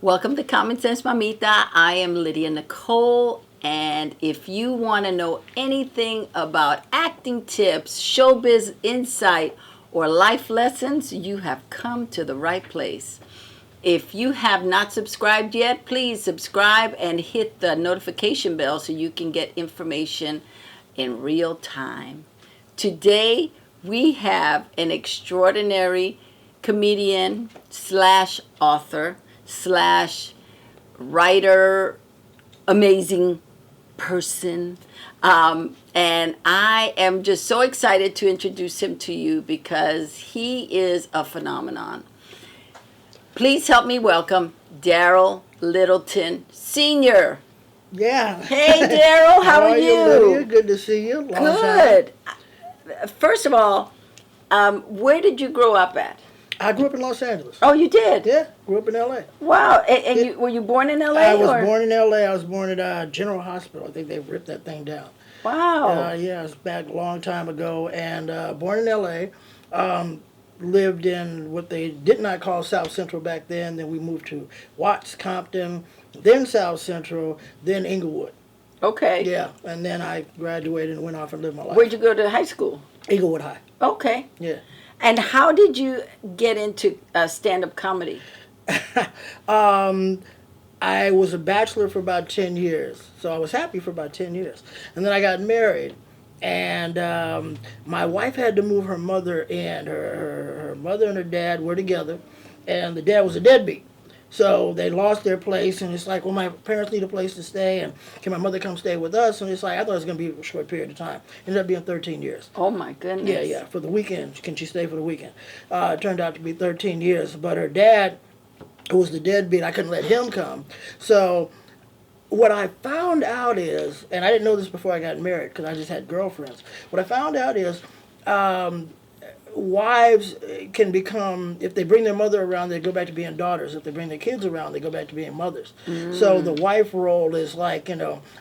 Welcome to Common Sense Mamita. I am Lydia Nicole, and if you want to know anything about acting tips, showbiz insight, or life lessons, you have come to the right place. If you have not subscribed yet, please subscribe and hit the notification bell so you can get information in real time. Today, we have an extraordinary comedian slash author slash writer, amazing person. And I am just so excited to introduce him to you because he is a phenomenon. Please help me welcome Darryl Littleton Sr. Yeah. Hey, Darryl, how are you? Lydia? Good to see you. Good. First of all, where did you grow up at? I grew up in Los Angeles. Oh, you did? Yeah, grew up in L.A. Wow. And were you born in L.A.? I was born in L.A. I was born at General Hospital. I think they ripped that thing down. Wow. Yeah, it was back a long time ago. And born in L.A., lived in what they did not call South Central back then. Then we moved to Watts, Compton, then South Central, then Inglewood. Okay. Yeah, and then I graduated and went off and lived my life. Where'd you go to high school? Inglewood High. Okay. Yeah. And how did you get into stand-up comedy? I was a bachelor for about 10 years, so I was happy for about 10 years. And then I got married, and my wife had to move her mother in. Her mother and her dad were together, and the dad was a deadbeat. So they lost their place, and it's like, well, my parents need a place to stay, and can my mother come stay with us? And it's like, I thought it was going to be a short period of time. Ended up being 13 years. Oh, my goodness. Yeah, for the weekend. Can she stay for the weekend? It turned out to be 13 years. But her dad, who was the deadbeat, I couldn't let him come. So what I found out is, and I didn't know this before I got married because I just had girlfriends. What I found out is wives can become, if they bring their mother around, they go back to being daughters. If they bring their kids around, they go back to being mothers. So the wife role is like,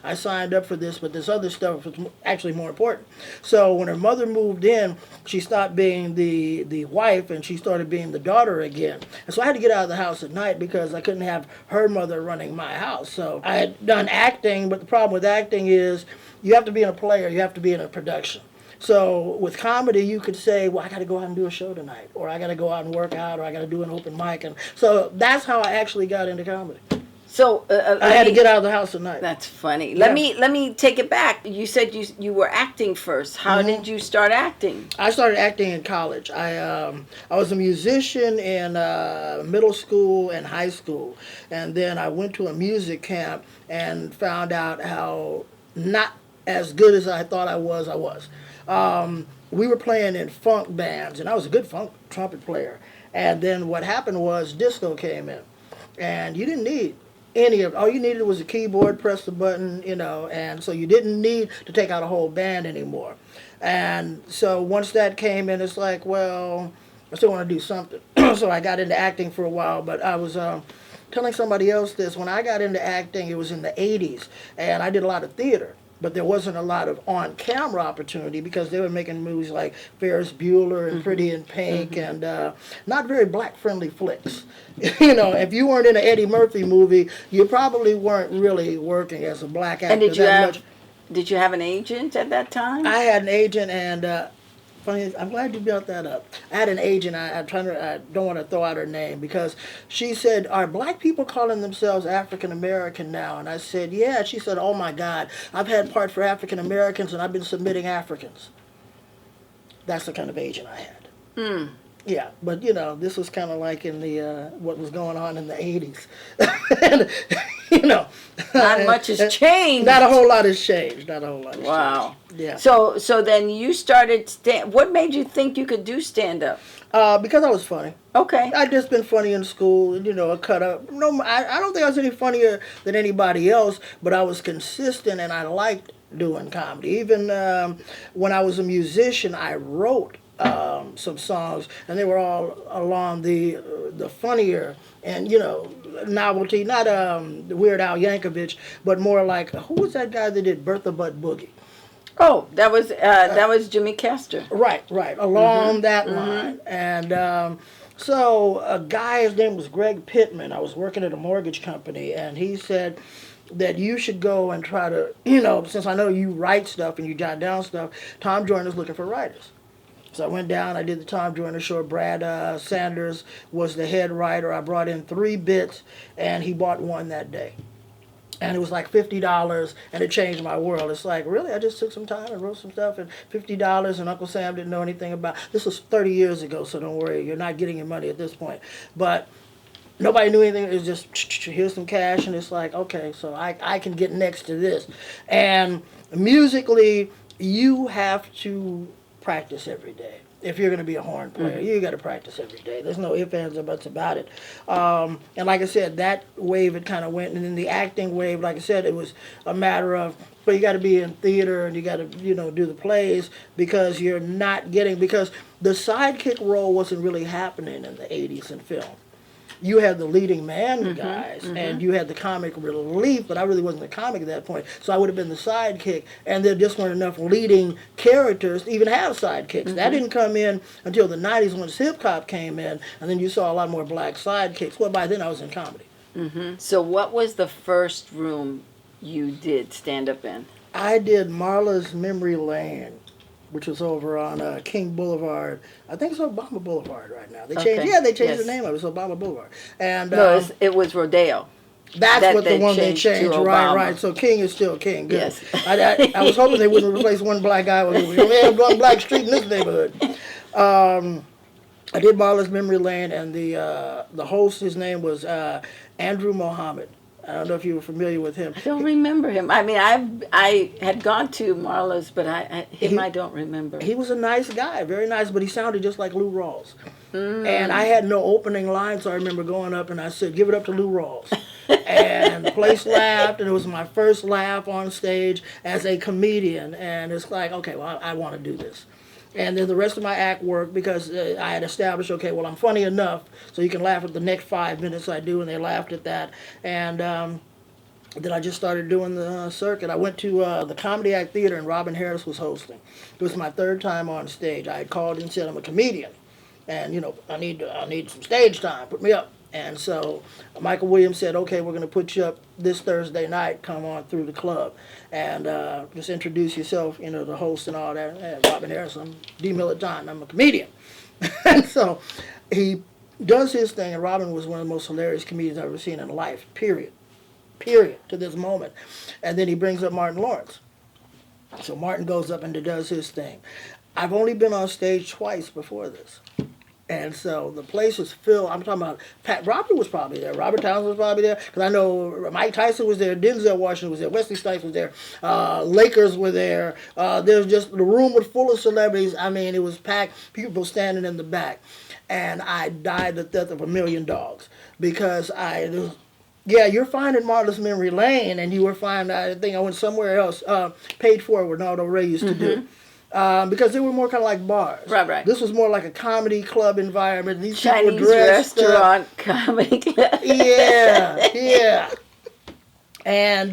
I signed up for this, but this other stuff was actually more important. So when her mother moved in, she stopped being the wife and she started being the daughter again. And so I had to get out of the house at night because I couldn't have her mother running my house. So I had done acting, but the problem with acting is you have to be in a play or you have to be in a production. So with comedy, you could say, well, I got to go out and do a show tonight, or I got to go out and work out, or I got to do an open mic. And so that's how I actually got into comedy. So I had to get out of the house at night. That's funny. Yeah. Let me take it back. You said you were acting first. How did you start acting? I started acting in college. I was a musician in middle school and high school, and then I went to a music camp and found out how not as good as I thought I was. We were playing in funk bands, and I was a good funk trumpet player. And then what happened was disco came in, and you didn't need all you needed was a keyboard, press the button, and so you didn't need to take out a whole band anymore. And so once that came in, it's like, well, I still want to do something. So I got into acting for a while, but I was telling somebody else this. When I got into acting, it was in the 80s, and I did a lot of theater. But there wasn't a lot of on-camera opportunity because they were making movies like Ferris Bueller and Pretty in Pink and not very black-friendly flicks. If you weren't in an Eddie Murphy movie, you probably weren't really working as a black actor. And did you have an agent at that time? I had an agent, and funny, I'm glad you brought that up. I had an agent. I don't want to throw out her name because she said, "Are black people calling themselves African American now?" And I said, "Yeah." She said, "Oh my God, I've had part for African Americans, and I've been submitting Africans." That's the kind of agent I had. Yeah, but this was kind of like in the what was going on in the 80s. And, not much has changed. Not a whole lot has changed. Wow. Yeah. So then you started what made you think you could do stand up? Because I was funny. Okay. I'd just been funny in school, a cut up. No, I don't think I was any funnier than anybody else, but I was consistent and I liked doing comedy. Even when I was a musician, I wrote some songs, and they were all along the funnier and novelty, not Weird Al Yankovic, but more like, who was that guy that did Bertha Butt Boogie? Oh, that was Jimmy Castor. Right, along that line. And So a guy, his name was Greg Pittman. I was working at a mortgage company, and he said that you should go and try to, since I know you write stuff and you jot down stuff, Tom Joyner's looking for writers. So I went down, I did the Tom Joyner show. Brad Sanders was the head writer. I brought in 3 bits, and he bought one that day. And it was like $50, and it changed my world. It's like, really? I just took some time and wrote some stuff, and $50, and Uncle Sam didn't know anything about. This was 30 years ago, so don't worry. You're not getting your money at this point. But nobody knew anything. It was just, here's some cash, and it's like, okay, so I can get next to this. And musically, you have to practice every day. If you're going to be a horn player, you got to practice every day. There's no ifs, ands, or buts about it. And like I said, that wave, it kind of went. And then the acting wave, like I said, it was a matter of, but you got to be in theater and you got to, do the plays because you're not getting, because the sidekick role wasn't really happening in the 80s in film. You had the leading man guys, and you had the comic relief, but I really wasn't a comic at that point, so I would have been the sidekick, and there just weren't enough leading characters to even have sidekicks. That didn't come in until the 90s when hip-hop came in, and then you saw a lot more black sidekicks. Well, by then I was in comedy. So what was the first room you did stand-up in? I did Marla's Memory Lane, which was over on King Boulevard. I think it's Obama Boulevard right now. They changed. Okay. Yeah, they changed Yes. the name of it. It's Obama Boulevard. And No, it was Rodeo. that's what they the one they changed to changed. Obama. Right. So King is still King. Good. Yes. I was hoping they wouldn't replace one black guy with we only have one black street in this neighborhood. I did Marla's Memory Lane, and the host, his name was Andrew Mohammed. I don't know if you were familiar with him. I don't remember him. I mean, I had gone to Marla's, but I don't remember. He was a nice guy, very nice, but he sounded just like Lou Rawls. And I had no opening line, so I remember going up and I said, "Give it up to Lou Rawls." And the place laughed, and it was my first laugh on stage as a comedian. And it's like, okay, well, I want to do this. And then the rest of my act worked because I had established, okay, well, I'm funny enough, so you can laugh at the next 5 minutes I do, and they laughed at that. And then I just started doing the circuit. I went to the Comedy Act Theater, and Robin Harris was hosting. It was my 3rd time on stage. I had called and said, I'm a comedian, and, I need some stage time. Put me up. And so Michael Williams said, okay, we're going to put you up this Thursday night. Come on through the club and just introduce yourself, the host and all that. And Robin Harris, I'm Dmilitant, I'm a comedian. And so he does his thing, and Robin was one of the most hilarious comedians I've ever seen in life, period, to this moment. And then he brings up Martin Lawrence. So Martin goes up and does his thing. I've only been on stage twice before this. And so the place was filled. I'm talking about Robert was probably there. Robert Townsend was probably there. Because I know Mike Tyson was there. Denzel Washington was there. Wesley Snipes was there. Lakers were there. The room was full of celebrities. I mean, it was packed. People standing in the back. And I died the death of a million dogs. Because you're fine in Marla's Memory Lane. And you were fine, I think I went somewhere else. Paid For, what Nardo Ray used to do. Because they were more kind of like bars. Right. This was more like a comedy club environment. These Chinese people were dressed restaurant, comedy club. Yeah. And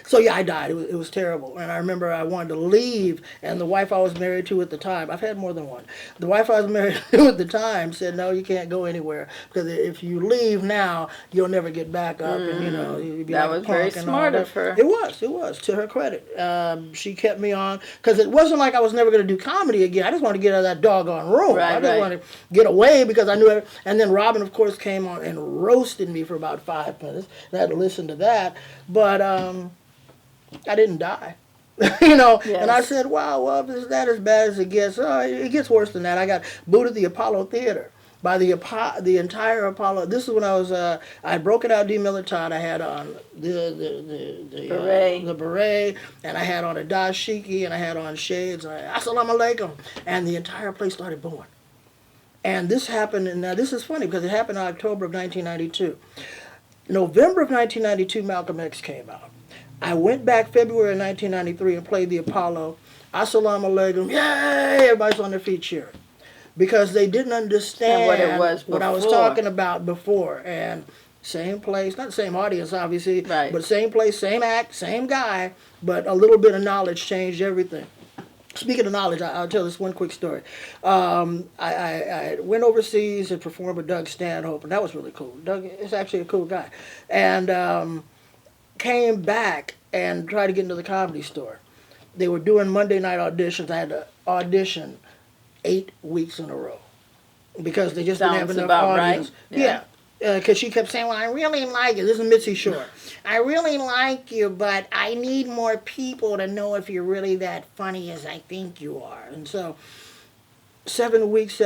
so I died. It was terrible. And I remember I wanted to leave, and the wife I was married to at the time, I've had more than one. The wife I was married to at the time said, no, you can't go anywhere, because if you leave now, you'll never get back up. And you'll be that like was a punk very and smart all of her. It was, to her credit. She kept me on, because it wasn't like I was never going to do comedy again. I just wanted to get out of that doggone room. I just wanted to get away, because I knew and then Robin, of course, came on and roasted me for about 5 minutes, and I had to listen to that. But I didn't die, Yes. And I said, wow, well, if it's that as bad as it gets, it gets worse than that. I got booed at the Apollo Theater by the entire Apollo. This is when I was, I had broken out Dmilitant. I had on the beret, and I had on a dashiki, and I had on shades. Assalamu alaikum, and the entire place started booing. And this happened, and now this is funny because it happened in October of 1992. November of 1992, Malcolm X came out. I went back February of 1993 and played the Apollo. Assalamu alaikum, yay! Everybody's on their feet cheering. Because they didn't understand what I was talking about before. And same place, not the same audience, obviously, but same place, same act, same guy, but a little bit of knowledge changed everything. Speaking of knowledge, I'll tell this one quick story. I went overseas and performed with Doug Stanhope, and that was really cool. Doug is actually a cool guy. And came back and tried to get into the Comedy Store. They were doing Monday night auditions. I had to audition 8 weeks in a row because they just didn't have enough audience. Right. Yeah. Because she kept saying, well, I really like you. This is Mitzi Shore. I really like you, but I need more people to know if you're really that funny as I think you are. And so 7 weeks.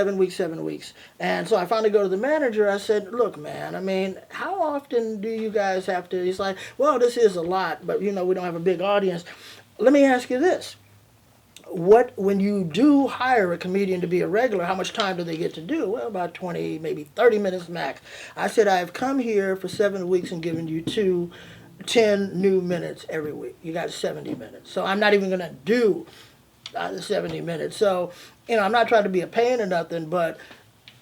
And so I finally go to the manager. I said, look, man, I mean, how often do you guys have to? He's like, well, this is a lot, but, we don't have a big audience. Let me ask you this. When you do hire a comedian to be a regular, how much time do they get to do? Well, about 20, maybe 30 minutes max. I said, I've come here for 7 weeks and given you 10 new minutes every week. You got 70 minutes. So I'm not even going to do the 70 minutes. So, I'm not trying to be a pain or nothing, but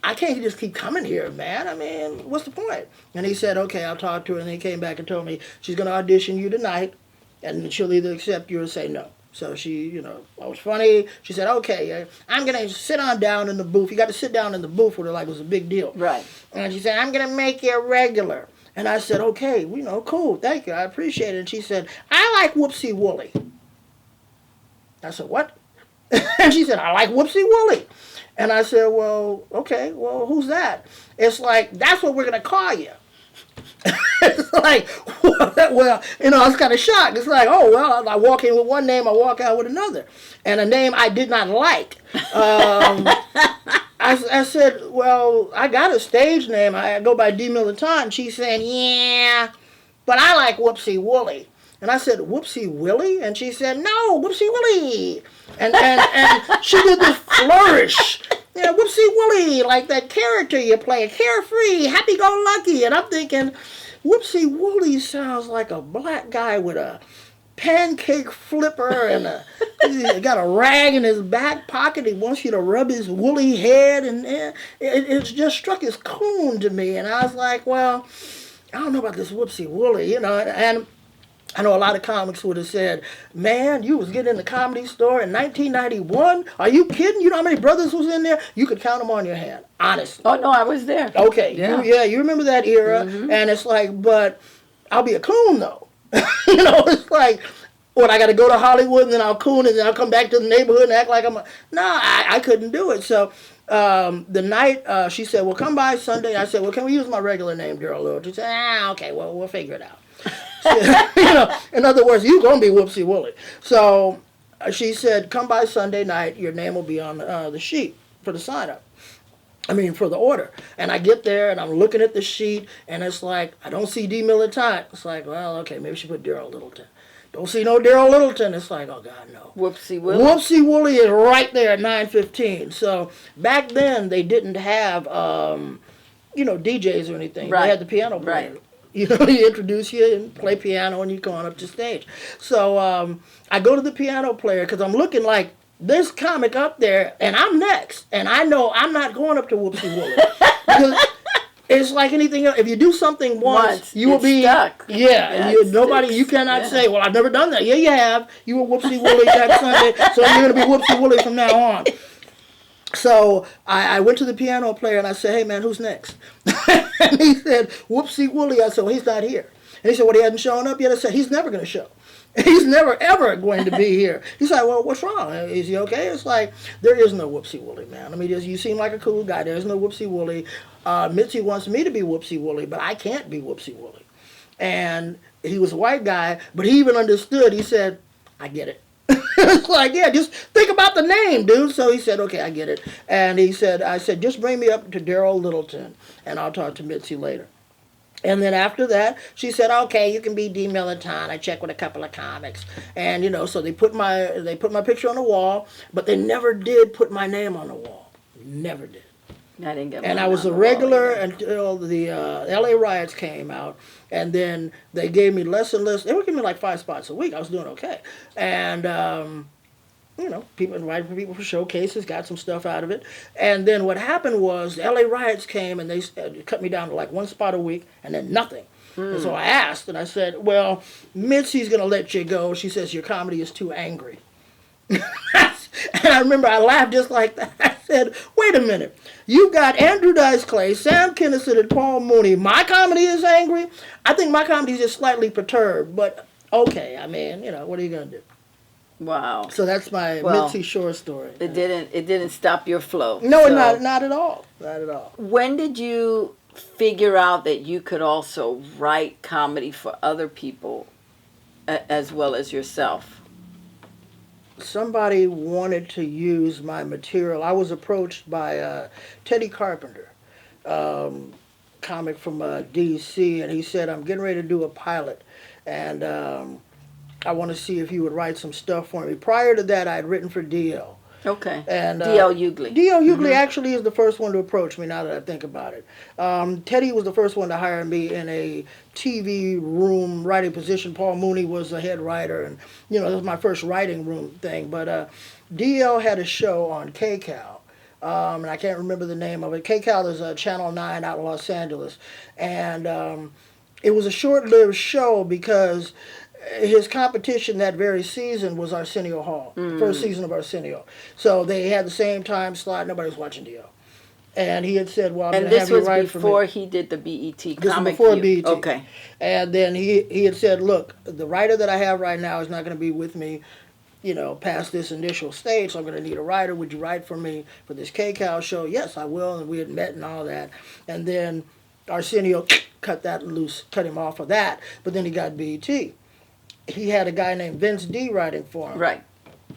I can't just keep coming here, man. I mean, what's the point? And he said, okay, I'll talk to her. And he came back and told me she's going to audition you tonight, and she'll either accept you or say no. So she, I was funny. She said, okay, I'm going to sit on down in the booth. You got to sit down in the booth with her like it was a big deal. Right. And she said, I'm going to make you a regular. And I said, okay, cool, thank you, I appreciate it. And she said, I like Whoopsie Wooly. I said, what? And she said, I like Whoopsie Wooly. And I said, well, okay, well, who's that? It's like, that's what we're going to call you. It's like, well, I was kind of shocked. It's like, oh, well, I walk in with one name, I walk out with another. And a name I did not like. I said, well, I got a stage name. I go by Dmilitant. She's saying, yeah, but I like Whoopsie Wooly. And I said, Whoopsie Willy? And she said, no, Whoopsie Willy. And she did this flourish. Yeah, Whoopsie Wooly, like that character you play, carefree, happy-go-lucky. And I'm thinking, Whoopsie Wooly sounds like a black guy with a pancake flipper and he got a rag in his back pocket. He wants you to rub his woolly head. And it just struck his coon to me. And I was like, well, I don't know about this Whoopsie Wooly, and I know a lot of comics would have said, man, you was getting in the Comedy Store in 1991? Are you kidding? You know how many brothers was in there? You could count them on your hand, honestly. Oh, no, I was there. Okay, yeah, you remember that era. Mm-hmm. And it's like, but I'll be a coon, though. It's like, what, I got to go to Hollywood and then I'll coon and then I'll come back to the neighborhood and act like I'm I couldn't do it. So the night she said, well, come by Sunday. I said, well, can we use my regular name, Darryl Littleton? She said, okay, well, we'll figure it out. In other words, you're going to be Whoopsie Wooly. So she said, come by Sunday night, your name will be on the sheet for the sign-up. For the order. And I get there, and I'm looking at the sheet, and it's like, I don't see Dmilitant. It's like, well, okay, maybe she put Darryl Littleton. Don't see no Darryl Littleton. It's like, oh, God, no. Whoopsie Wooly. Whoopsie Wooly is right there at 9:15. So back then, they didn't have, DJs or anything. Right. They had the piano player. Right. He introduce you and play piano and you go on up to stage. So I go to the piano player because I'm looking like this comic up there and I'm next. And I know I'm not going up to Whoopsie Wooly. Because it's like anything else. If you do something once you will be stuck. Yeah. You cannot say, well, I've never done that. Yeah, you have. You were Whoopsie Wooly that Sunday, so you're going to be Whoopsie Wooly from now on. So I went to the piano player and I said, hey, man, who's next? And he said, Whoopsie Wooly. I said, well, he's not here. And he said, well, he hasn't shown up yet. I said, he's never going to show. He's never, ever going to be here. He's like, well, what's wrong? Is he okay? It's like, there is no Whoopsie Wooly, man. You seem like a cool guy. There's no Whoopsie Wooly. Mitzi wants me to be Whoopsie Wooly, but I can't be Whoopsie Wooly. And he was a white guy, but he even understood. He said, I get it. It's like, yeah, just think about the name, dude. So he said, okay, I get it. And I said, just bring me up to Darryl Littleton, and I'll talk to Mitzi later. And then after that, she said, okay, you can be Dmilitant. I checked with a couple of comics. And, so they put my picture on the wall, but they never did put my name on the wall. Never did. I didn't get. And I was a regular until the L.A. riots came out, and then they gave me less and less. They were giving me like 5 spots a week. I was doing okay, and people invited people for showcases, got some stuff out of it. And then what happened was the L.A. riots came, and they cut me down to like 1 spot a week, and then nothing. And so I asked, and I said, well, Mitzi's going to let you go. She says, your comedy is too angry. And I remember I laughed just like that. I said, wait a minute. You've got Andrew Dice Clay, Sam Kinison, and Paul Mooney. My comedy is angry? I think my comedy is just slightly perturbed. But okay, I mean, what are you going to do? Wow. So that's my Well, Mitzi Shore story. It didn't stop your flow. No, So not at all. Not at all. when did you figure out that you could also write comedy for other people as well as yourself? Somebody wanted to use my material. I was approached by Teddy Carpenter, comic from D.C., and he said, I'm getting ready to do a pilot, and I want to see if you would write some stuff for me. Prior to that, I had written for D.L. Okay. And D.L. Hughley. D.L. Hughley actually is the first one to approach me, now that I think about it. Teddy was the first one to hire me in a TV room writing position. Paul Mooney was the head writer, and that was my first writing room thing. But D.L. had a show on KCAL, and I can't remember the name of it. KCAL is Channel 9 out in Los Angeles. And it was a short-lived show because his competition that very season was Arsenio Hall, first season of Arsenio. So they had the same time slot. Nobody was watching D.O. And he had said, well, I'm going to have you write for me. And this was before he did the BET This Comic was before View. BET. Okay. And then he had said, look, the writer that I have right now is not going to be with me, past this initial stage, so I'm going to need a writer. Would you write for me for this KCAL show? Yes, I will. And we had met and all that. And then Arsenio cut him off of that. But then he got BET. He had a guy named Vince D writing for him. Right.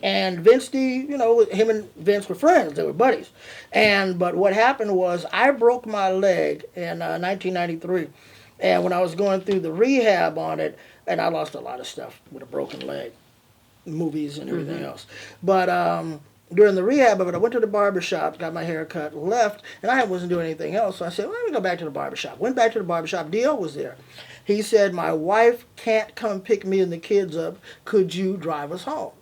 And Vince D, him and Vince were friends. They were buddies. But what happened was I broke my leg in 1993. And when I was going through the rehab on it, and I lost a lot of stuff with a broken leg, movies and everything else. But during the rehab of it, I went to the barbershop, got my hair cut, left, and I wasn't doing anything else. So I said, well, let me go back to the barbershop. Went back to the barbershop. D.L. was there. He said, my wife can't come pick me and the kids up. Could you drive us home?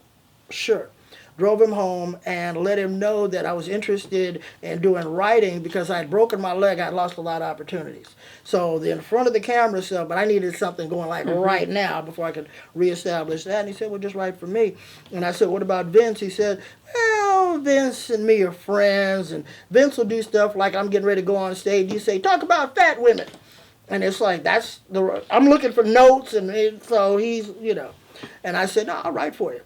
Sure. Drove him home and let him know that I was interested in doing writing because I had broken my leg. I had lost a lot of opportunities. So in front of the camera stuff, but I needed something going like right now before I could reestablish that. And he said, well, just write for me. And I said, what about Vince? He said, well, Vince and me are friends. And Vince will do stuff like I'm getting ready to go on stage. You say, talk about fat women. And it's like, I'm looking for notes, and so he's, And I said, no, I'll write for you.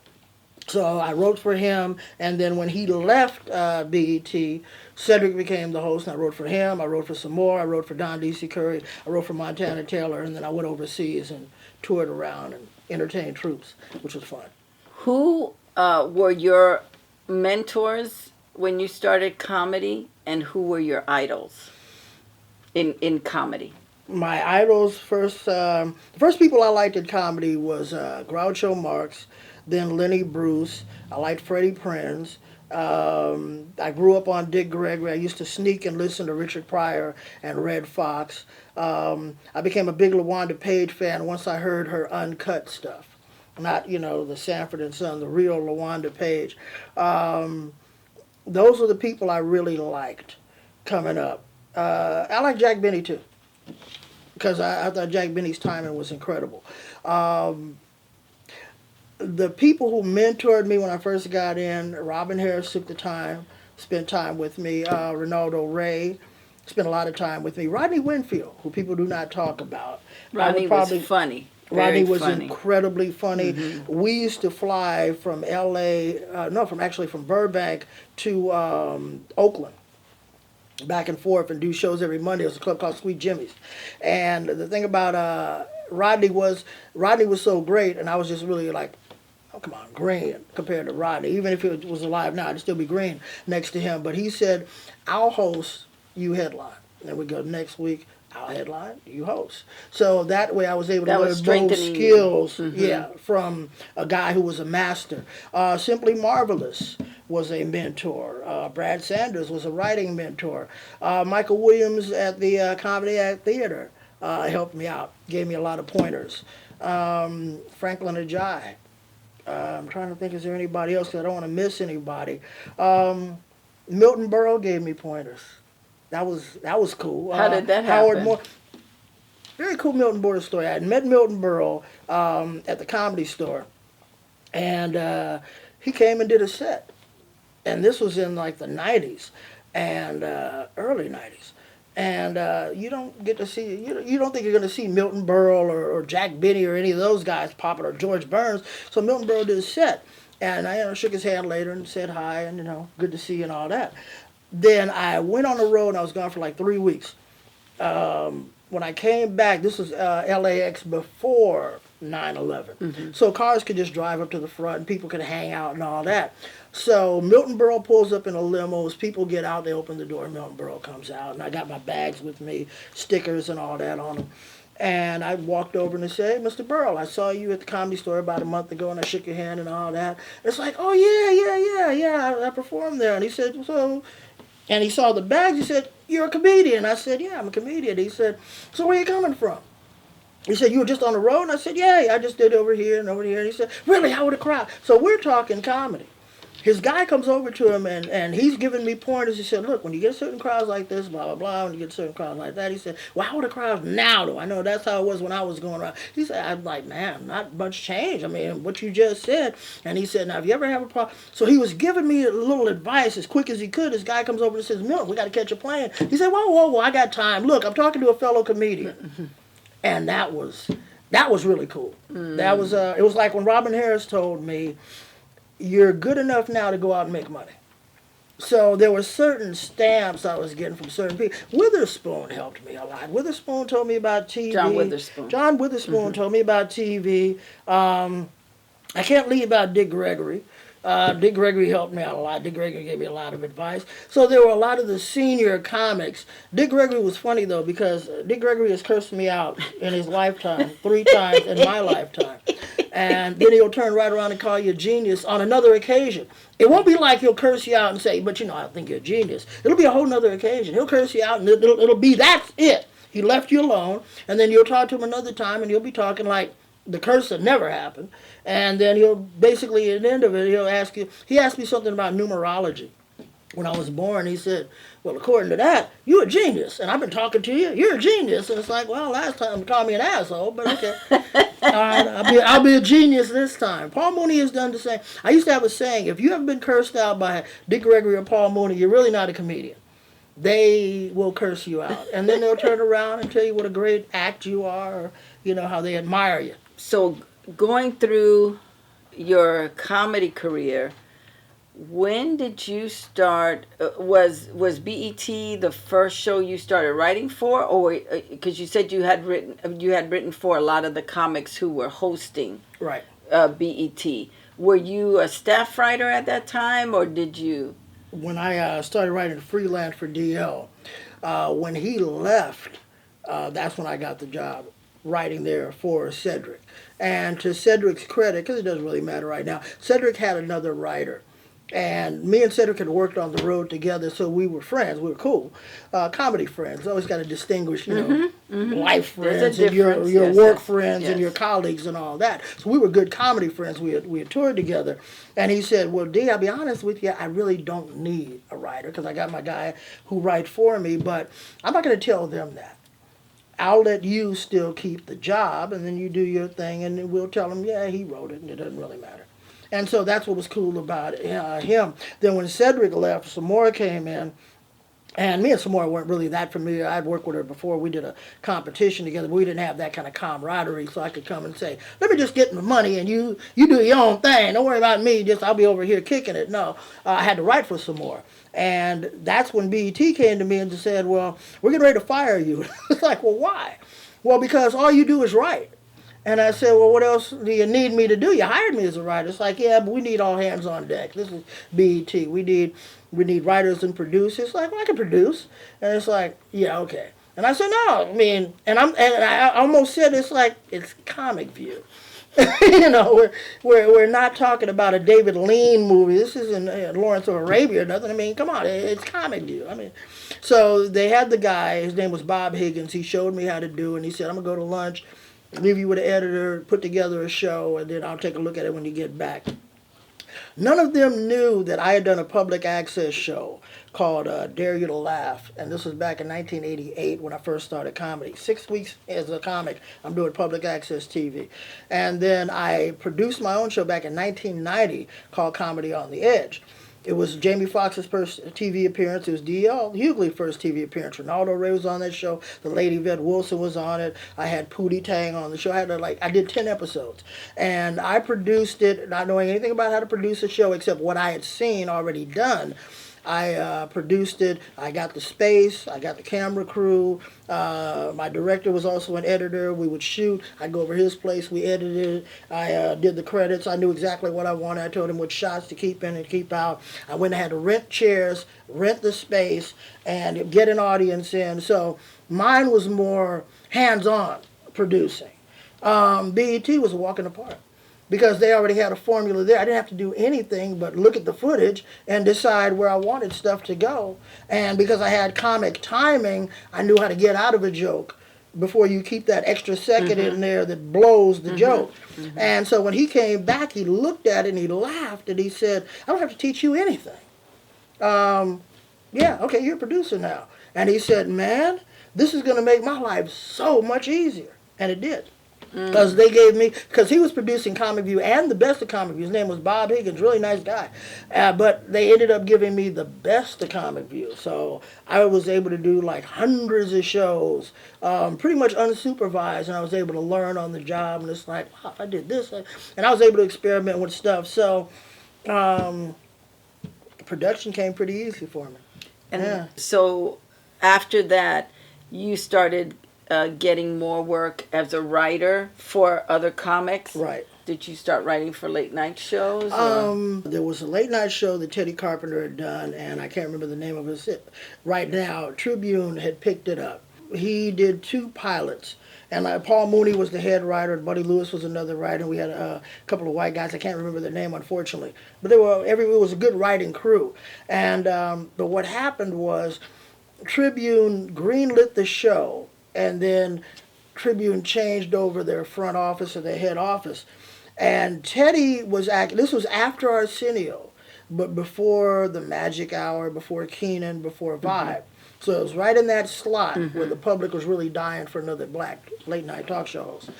So I wrote for him, and then when he left BET, Cedric became the host, and I wrote for him. I wrote for some more. I wrote for Don D.C. Curry. I wrote for Montana Taylor, and then I went overseas and toured around and entertained troops, which was fun. Who were your mentors when you started comedy, and who were your idols in comedy? My idols, the first people I liked in comedy was Groucho Marx, then Lenny Bruce. I liked Freddie Prinze. I grew up on Dick Gregory. I used to sneak and listen to Richard Pryor and Red Fox. I became a big LaWanda Page fan once I heard her uncut stuff. Not, the Sanford and Son, the real LaWanda Page. Those were the people I really liked coming up. I like Jack Benny, too, because I thought Jack Benny's timing was incredible. The people who mentored me when I first got in, Robin Harris took the time, spent time with me. Ronaldo Ray spent a lot of time with me. Rodney Winfield, who people do not talk about. Rodney was funny. Rodney was incredibly funny. We used to fly from L.A., from Burbank to Oakland, back and forth, and do shows every Monday. It was a club called Sweet Jimmy's. And the thing about Rodney was so great, and I was just really like, oh, come on, green compared to Rodney. Even if he was alive now, I'd still be green next to him. But he said, I'll host, you headline. And then we go next week, I'll headline, you host. So that way I was able to learn those skills from a guy who was a master. Simply Marvelous was a mentor. Brad Sanders was a writing mentor. Michael Williams at the Comedy Act Theater helped me out, gave me a lot of pointers. Franklin Ajayi. I'm trying to think, is there anybody else? Because I don't want to miss anybody. Milton Berle gave me pointers. That was cool. How did that Howard happen? Moore. Very cool Milton Berle story. I had met Milton Berle at the Comedy Store, and he came and did a set. and this was in like the 90s and early 90s. And you don't get to see, you don't think you're going to see Milton Berle or Jack Benny or any of those guys popping, or George Burns. So Milton Berle did a set. And I shook his hand later and said hi and, good to see you and all that. Then I went on the road and I was gone for like 3 weeks. When I came back, this was LAX before 9/11. Mm-hmm. So cars could just drive up to the front and people could hang out and all that. So Milton Berle pulls up in a limo. As people get out, they open the door. Milton Berle comes out. And I got my bags with me, stickers and all that on them. And I walked over and I said, hey, Mr. Berle, I saw you at the Comedy Store about a month ago, and I shook your hand and all that. It's like, oh, yeah, I performed there. And he said, so, and he saw the bags. He said, you're a comedian. I said, yeah, I'm a comedian. He said, so where are you coming from? He said, you were just on the road? And I said, yeah, I just did over here and over here. And he said, really, how would a crowd? So we're talking comedy. His guy comes over to him, and he's giving me pointers. He said, look, when you get certain crowds like this, blah, blah, blah, when you get certain crowds like that, he said, well, how are the crowds now, though? I know that's how it was when I was going around. He said, I'm like, man, not much change. I mean, what you just said. And he said, now, if you ever have a problem. So he was giving me a little advice as quick as he could. This guy comes over and says, Milton, we got to catch a plane. He said, whoa, I got time. Look, I'm talking to a fellow comedian. And that was really cool. That was, it was like when Robin Harris told me, you're good enough now to go out and make money. So there were certain stamps I was getting from certain people. Witherspoon helped me a lot. Witherspoon told me about TV. John Witherspoon told me about TV. I can't leave out Dick Gregory. Dick Gregory helped me out a lot. Dick Gregory gave me a lot of advice. So there were a lot of the senior comics. Dick Gregory was funny, though, because Dick Gregory has cursed me out in his lifetime 3 times in my lifetime. And then he'll turn right around and call you a genius on another occasion. It won't be like he'll curse you out and say, but I think you're a genius. It'll be a whole nother occasion. He'll curse you out and it'll be, that's it. He left you alone. And then you'll talk to him another time and you'll be talking like the curse had never happened. And then he'll basically, at the end of it, he'll ask you, he asked me something about numerology. When I was born, he said, well, according to that, you're a genius. And I've been talking to you, you're a genius. And it's like, well, last time you called me an asshole, but okay. All right, I'll be a genius this time. Paul Mooney has done the same. I used to have a saying, if you haven't been cursed out by Dick Gregory or Paul Mooney, you're really not a comedian. They will curse you out. And then they'll turn around and tell you what a great act you are, or, how they admire you. So going through your comedy career, when did you start? Was BET the first show you started writing for, or because you said you had written for a lot of the comics who were hosting right BET? Were you a staff writer at that time, or did you? When I started writing freelance for DL, when he left, that's when I got the job writing there for Cedric. And to Cedric's credit, because it doesn't really matter right now, Cedric had another writer. And me and Cedric had worked on the road together, so we were friends. We were cool, comedy friends. Always got to distinguish, life friends and your work friends and your colleagues and all that. So we were good comedy friends. We had toured together. And he said, well, D, I'll be honest with you, I really don't need a writer because I got my guy who writes for me, but I'm not going to tell them that. I'll let you still keep the job, and then you do your thing, and then we'll tell them, yeah, he wrote it, and it doesn't really matter. And so that's what was cool about him. Then when Cedric left, Samora came in, and me and Samora weren't really that familiar. I'd worked with her before. We did a competition together, but we didn't have that kind of camaraderie, so I could come and say, let me just get my money, and you do your own thing. Don't worry about me. I'll be over here kicking it. No, I had to write for Samora. And that's when BET came to me and said, well, we're getting ready to fire you. It's like, well, why? Well, because all you do is write. And I said, well, what else do you need me to do? You hired me as a writer. It's like, yeah, but we need all hands on deck. This is BET. We need writers and producers. It's like, well, I can produce. And it's like, yeah, okay. And I said, no, I mean, and I almost said it's Comic View. We're not talking about a David Lean movie. This isn't Lawrence of Arabia or nothing. I mean, come on, it's Comic View. I mean, so they had the guy. His name was Bob Higgins. He showed me how to do it. And he said, I'm going to go to lunch, leave you with an editor, put together a show, and then I'll take a look at it when you get back. None of them knew that I had done a public access show called Dare You to Laugh, and this was back in 1988 when I first started comedy. 6 weeks as a comic, I'm doing public access TV. And then I produced my own show back in 1990 called Comedy on the Edge. It was Jamie Foxx's first TV appearance. It was D.L. Hughley's first TV appearance. Ronaldo Ray was on that show. The lady Vet Wilson was on it. I had Pootie Tang on the show. I did 10 episodes. And I produced it, not knowing anything about how to produce a show except what I had seen already done. I produced it. I got the space. I got the camera crew. My director was also an editor. We would shoot. I'd go over his place. We edited it. I did the credits. I knew exactly what I wanted. I told him what shots to keep in and keep out. I went and had to rent chairs, rent the space, and get an audience in. So mine was more hands-on producing. BET was a walk in the park, because they already had a formula there. I didn't have to do anything but look at the footage and decide where I wanted stuff to go. And because I had comic timing, I knew how to get out of a joke before you keep that extra second in there that blows the joke. And so when he came back, he looked at it and he laughed and he said, I don't have to teach you anything. Yeah, okay, you're a producer now. And he said, man, this is going to make my life so much easier. And it did. Because they gave me, because he was producing Comic View and the best of Comic View. His name was Bob Higgins, really nice guy. But they ended up giving me the best of Comic View. So I was able to do like hundreds of shows, pretty much unsupervised, and I was able to learn on the job. And it's like, wow, if I did this, and I was able to experiment with stuff. So production came pretty easy for me. And so after that, you started getting more work as a writer for other comics. Right. Did you start writing for late night shows? There was a late night show that Teddy Carpenter had done, and I can't remember the name of it right now. Tribune had picked it up. He did 2 pilots, and Paul Mooney was the head writer, and Buddy Lewis was another writer. We had a couple of white guys. I can't remember their name, unfortunately, but it was a good writing crew. And but what happened was Tribune greenlit the show, and then Tribune changed over their front office or their head office. And Teddy was this was after Arsenio, but before the Magic Hour, before Keenan, before Vibe. So it was right in that slot where the public was really dying for another black late night talk show host.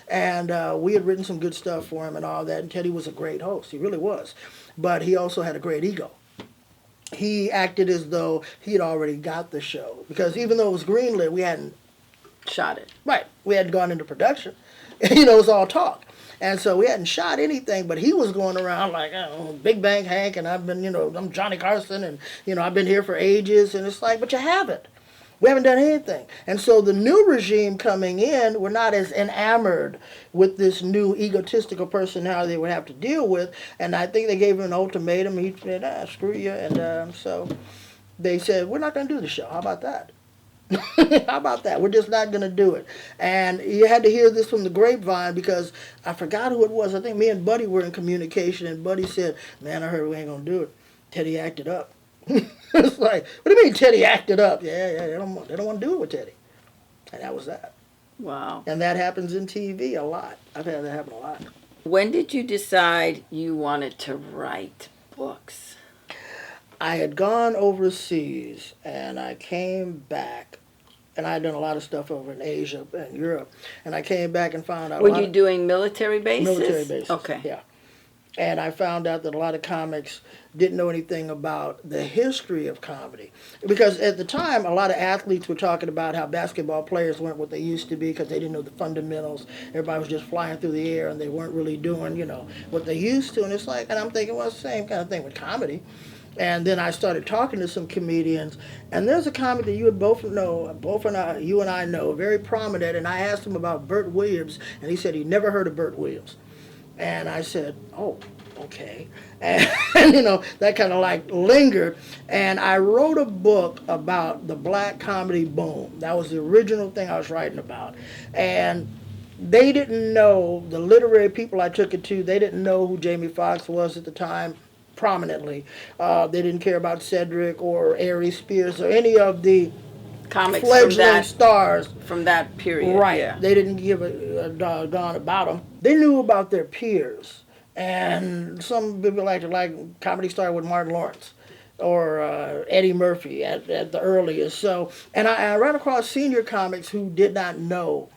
And we had written some good stuff for him and all that, and Teddy was a great host. He really was. But he also had a great ego. He acted as though he had already got the show, because even though it was greenlit, we hadn't shot it. Right. We hadn't gone into production. It was all talk. And so we hadn't shot anything, but he was going around like, oh, Big Bang Hank, and I've been, I'm Johnny Carson, and, I've been here for ages. And it's like, but you haven't. We haven't done anything. And so the new regime coming in, we're not as enamored with this new egotistical personality they would have to deal with. And I think they gave him an ultimatum. He said, screw you. And so they said, we're not going to do the show. How about that? How about that? We're just not going to do it. And you had to hear this from the grapevine, because I forgot who it was. I think me and Buddy were in communication, and Buddy said, man, I heard we ain't going to do it. Teddy acted up. It's like, what do you mean Teddy acted up? Yeah, they don't want to do it with Teddy. And that was that. Wow. And that happens in TV a lot. I've had that happen a lot. When did you decide you wanted to write books? I had gone overseas, and I came back, and I had done a lot of stuff over in Asia and Europe, and I came back and found out. Were you doing military bases? Military bases. Okay. Yeah. And I found out that a lot of comics didn't know anything about the history of comedy. Because at the time, a lot of athletes were talking about how basketball players weren't what they used to be because they didn't know the fundamentals. Everybody was just flying through the air, and they weren't really doing, what they used to. And it's like, and I'm thinking, well, it's the same kind of thing with comedy. And then I started talking to some comedians, and there's a comic that you would both know, you and I know, very prominent, and I asked him about Burt Williams, and he said he never heard of Burt Williams. And I said, oh, okay. And, that kind of like lingered, and I wrote a book about the black comedy boom. That was the original thing I was writing about. And they didn't know, the literary people I took it to, they didn't know who Jamie Foxx was at the time, prominently. They didn't care about Cedric or Ari Spears or any of the comics fledgling stars from that period. Right. Yeah. They didn't give a doggone about them. They knew about their peers. And some people like comedy star with Martin Lawrence or Eddie Murphy at the earliest. So, and I ran across senior comics who did not know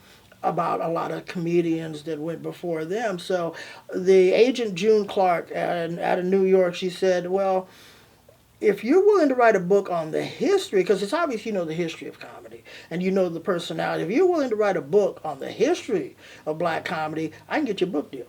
about a lot of comedians that went before them. So the agent June Clark out of New York, she said, well, if you're willing to write a book on the history, because it's obvious you know the history of comedy and you know the personality. If you're willing to write a book on the history of black comedy, I can get you a book deal.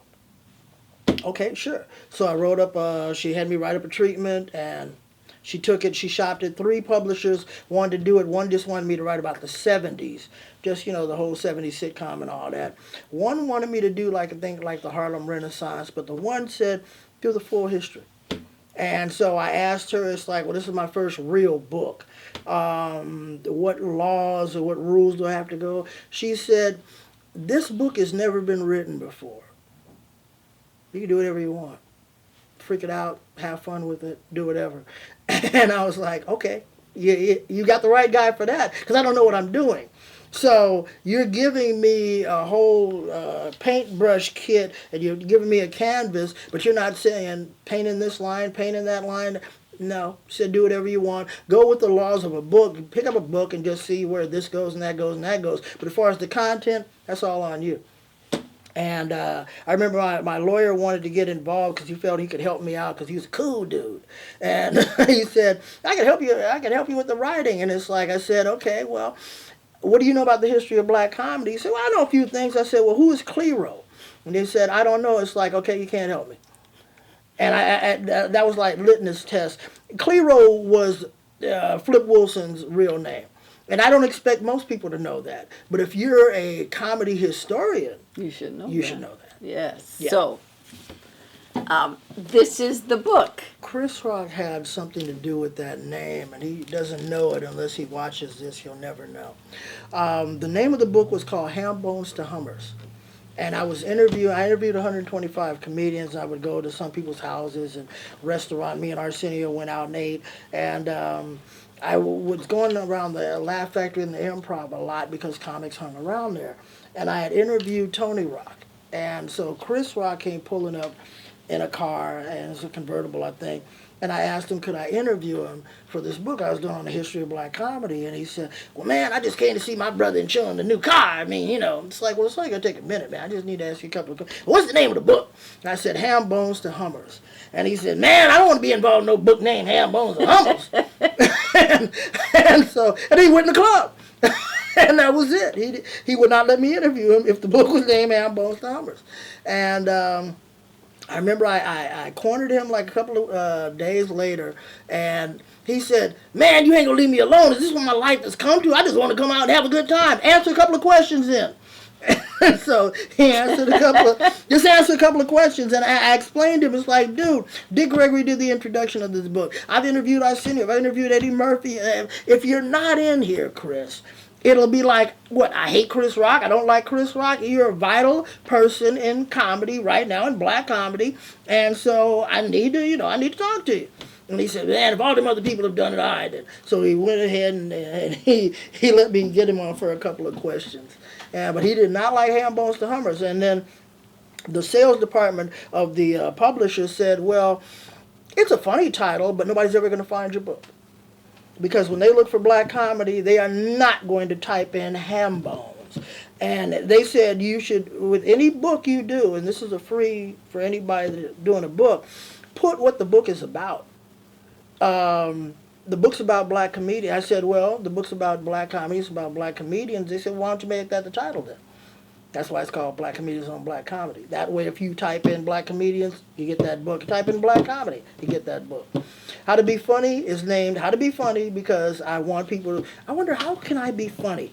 Okay, sure. So I wrote up, she had me write up a treatment, and she took it, she shopped it. 3 publishers wanted to do it. One just wanted me to write about the 70s, just, you know, the whole 70s sitcom and all that. One wanted me to do, like, I think, like the Harlem Renaissance, but the one said, do the full history. And so I asked her, it's like, well, this is my first real book. What laws or what rules do I have to go? She said, this book has never been written before. You can do whatever you want. Freak it out, have fun with it, do whatever. And I was like, okay, you got the right guy for that, because I don't know what I'm doing. So you're giving me a whole paintbrush kit, and you're giving me a canvas, but you're not saying paint in this line, paint in that line. No, said do whatever you want. Go with the laws of a book. Pick up a book and just see where this goes and that goes and that goes. But as far as the content, that's all on you. And I remember my lawyer wanted to get involved because he felt he could help me out because he was a cool dude. And he said, I can help you with the writing. And it's like, I said, okay, well, what do you know about the history of black comedy? He said, well, I know a few things. I said, well, who is Clero? And they said, I don't know. It's like, okay, you can't help me. And that was like litmus test. Clero was Flip Wilson's real name. And I don't expect most people to know that. But if you're a comedy historian, you should know you that. should know that. Yes. Yeah. So, this is the book. Chris Rock had something to do with that name, and he doesn't know it unless he watches this. He'll never know. The name of the book was called Ham Bones to Hummers. And I interviewed 125 comedians. I would go to some people's houses and restaurant. Me and Arsenio went out and ate. And I was going around the Laugh Factory and the Improv a lot because comics hung around there. And I had interviewed Tony Rock. And so Chris Rock came pulling up in a car, and it's a convertible, I think. And I asked him, could I interview him for this book I was doing on the history of black comedy? And he said, well, man, I just came to see my brother and show him the new car. I mean, you know, it's like, well, it's only going to take a minute, man. I just need to ask you a couple of questions. What's the name of the book? And I said, Ham Bones to Hummers. And he said, man, I don't want to be involved in no book named Ham Bones to Hummers. and he went in the club. And that was it. He would not let me interview him if the book was named Ham Bones to Hummers. And I remember I cornered him like a couple of days later, and he said, man, you ain't going to leave me alone. Is this what my life has come to? I just want to come out and have a good time. Answer a couple of questions then. And so he answered a couple of questions, and I explained to him, it's like, dude, Dick Gregory did the introduction of this book. I've interviewed Arsenio. I've interviewed Eddie Murphy. If you're not in here, Chris, it'll be like, what, I hate Chris Rock, I don't like Chris Rock. You're a vital person in comedy right now, in black comedy, and so I need to talk to you. And he said, man, if all them other people have done it, I did. So he went ahead and he let me get him on for a couple of questions. But he did not like Ham Bones to Hummers. And then the sales department of the publisher said, well, it's a funny title, but nobody's ever going to find your book. Because when they look for black comedy, they are not going to type in ham bones. And they said you should, with any book you do, and this is a free for anybody that's doing a book, put what the book is about. The book's about black comedians. I said, well, the book's about black comedy, it's about black comedians. They said, why don't you make that the title then? That's why it's called Black Comedians on Black Comedy. That way, if you type in black comedians, you get that book. Type in black comedy, you get that book. How to Be Funny is named How to Be Funny because I want people to, I wonder how can I be funny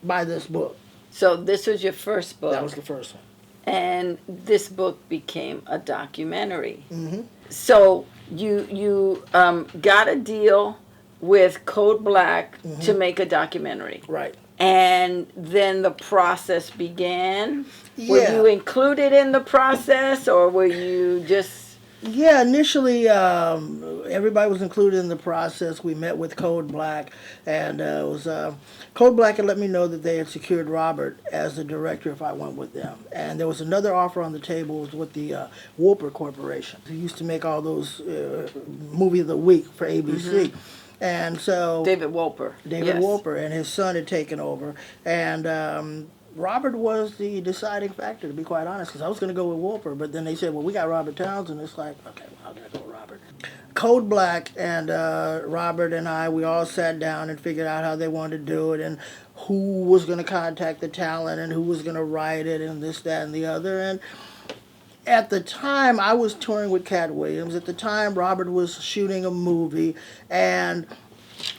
by this book. So this was your first book. That was the first one. And this book became a documentary. Mm-hmm. So you got a deal with Code Black to make a documentary. Right. And then the process began. Yeah. Were you included in the process, or were you just... Yeah, initially everybody was included in the process. We met with Code Black, and it was Code Black had let me know that they had secured Robert as the director if I went with them. And there was another offer on the table, was with the Wolper Corporation, who used to make all those movie of the week for ABC. Mm-hmm. And so David Wolper, and his son had taken over, and Robert was the deciding factor, to be quite honest, because I was going to go with Wolper, but then they said, well, we got Robert Townsend. It's like, okay, well, I got to go with Robert. Code Black and Robert and I, we all sat down and figured out how they wanted to do it and who was going to contact the talent and who was going to write it and this, that, and the other. And at the time, I was touring with Cat Williams. At the time, Robert was shooting a movie. And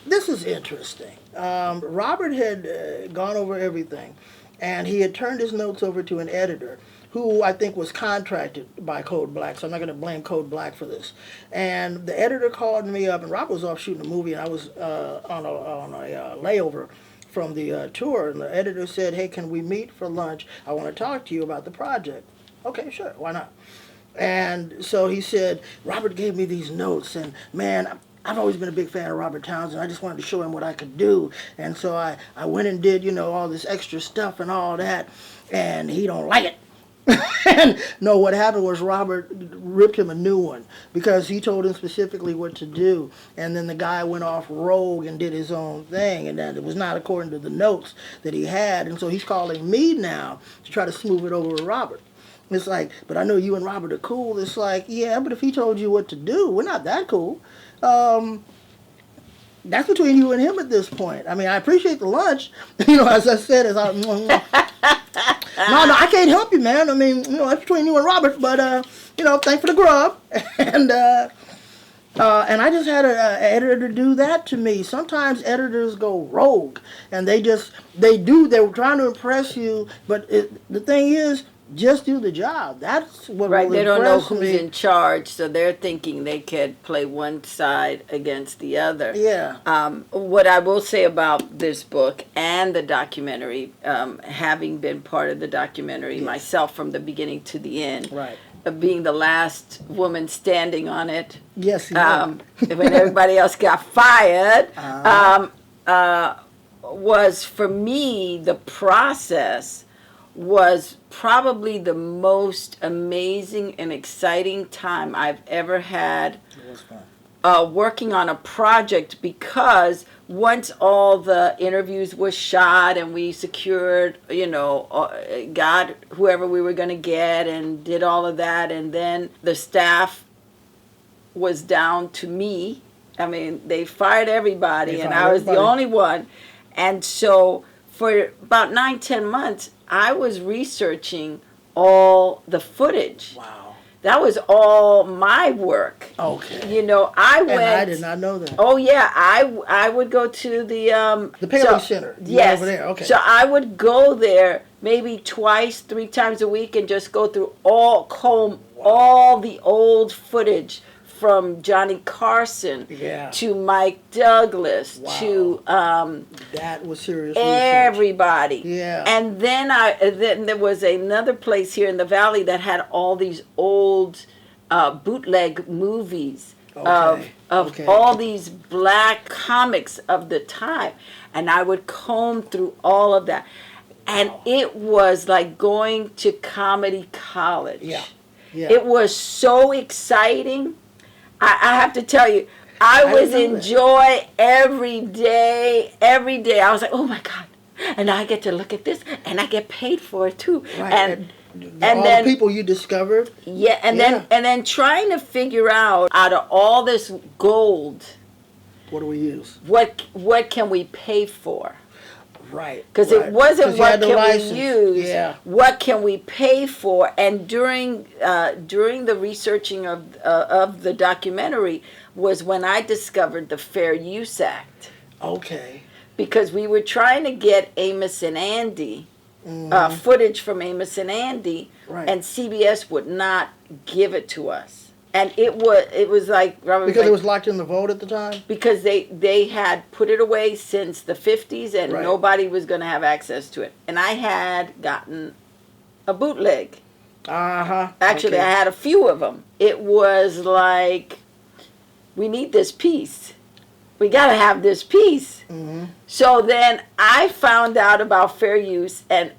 this is interesting. Robert had gone over everything. And he had turned his notes over to an editor who I think was contracted by Code Black, so I'm not going to blame Code Black for this. And the editor called me up, and Robert was off shooting a movie, and I was on a layover from the tour, and the editor said, hey, can we meet for lunch? I want to talk to you about the project. Okay, sure, why not? And so he said, Robert gave me these notes, and man, I've always been a big fan of Robert Townsend. I just wanted to show him what I could do. And so I went and did, all this extra stuff and all that, and he don't like it. And no, what happened was Robert ripped him a new one because he told him specifically what to do, and then the guy went off rogue and did his own thing, and that it was not according to the notes that he had, and so he's calling me now to try to smooth it over with Robert. It's like, but I know you and Robert are cool. It's like, yeah, but if he told you what to do, we're not that cool. That's between you and him at this point. I mean, I appreciate the lunch, as I said, no, I can't help you, man. I mean, that's between you and Robert, but, thanks for the grub. And I just had an editor do that to me. Sometimes editors go rogue, and they were trying to impress you, but the thing is, just do the job. That's what right. Really they don't know who's me. in charge, so they're thinking they could play one side against the other. Yeah. What I will say about this book and the documentary, having been part of the documentary myself from the beginning to the end, right, being the last woman standing on it. Yes. When everybody else got fired, was for me the process. Was probably the most amazing and exciting time I've ever had working on a project, because once all the interviews were shot and we secured, got whoever we were going to get and did all of that, and then the staff was down to me. I mean, they fired everybody and I was the only one. And so for about 9-10 months, I was researching all the footage. Wow. That was all my work. Okay. I went. And I did not know that. Oh yeah, I would go to the Paley Center. Yes. Over there. Okay. So I would go there maybe 2-3 times a week and just go through comb all the old footage. From Johnny Carson to Mike Douglas to that was serious everybody. Research. Yeah. And then then there was another place here in the valley that had all these old bootleg movies of all these black comics of the time, and I would comb through all of that, and it was like going to comedy college. Yeah. It was so exciting. I have to tell you, I was enjoy every day. I was like, oh my God. And I get to look at this, and I get paid for it too. Right. And all then the people you discovered. Yeah, and then trying to figure out of all this gold, what do we use? What can we pay for? Right. Because it wasn't what can license. We use. Yeah. What can we pay for? And during the researching of the documentary was when I discovered the Fair Use Act. Okay. Because we were trying to get Amos and Andy, footage from Amos and Andy, and CBS would not give it to us. And it was like Robert because it was locked in the vault at the time. Because they had put it away since the 50s, and nobody was going to have access to it. And I had gotten a bootleg. Actually, I had a few of them. It was like, we need this piece. We got to have this piece. Mm-hmm. So then I found out about fair use, and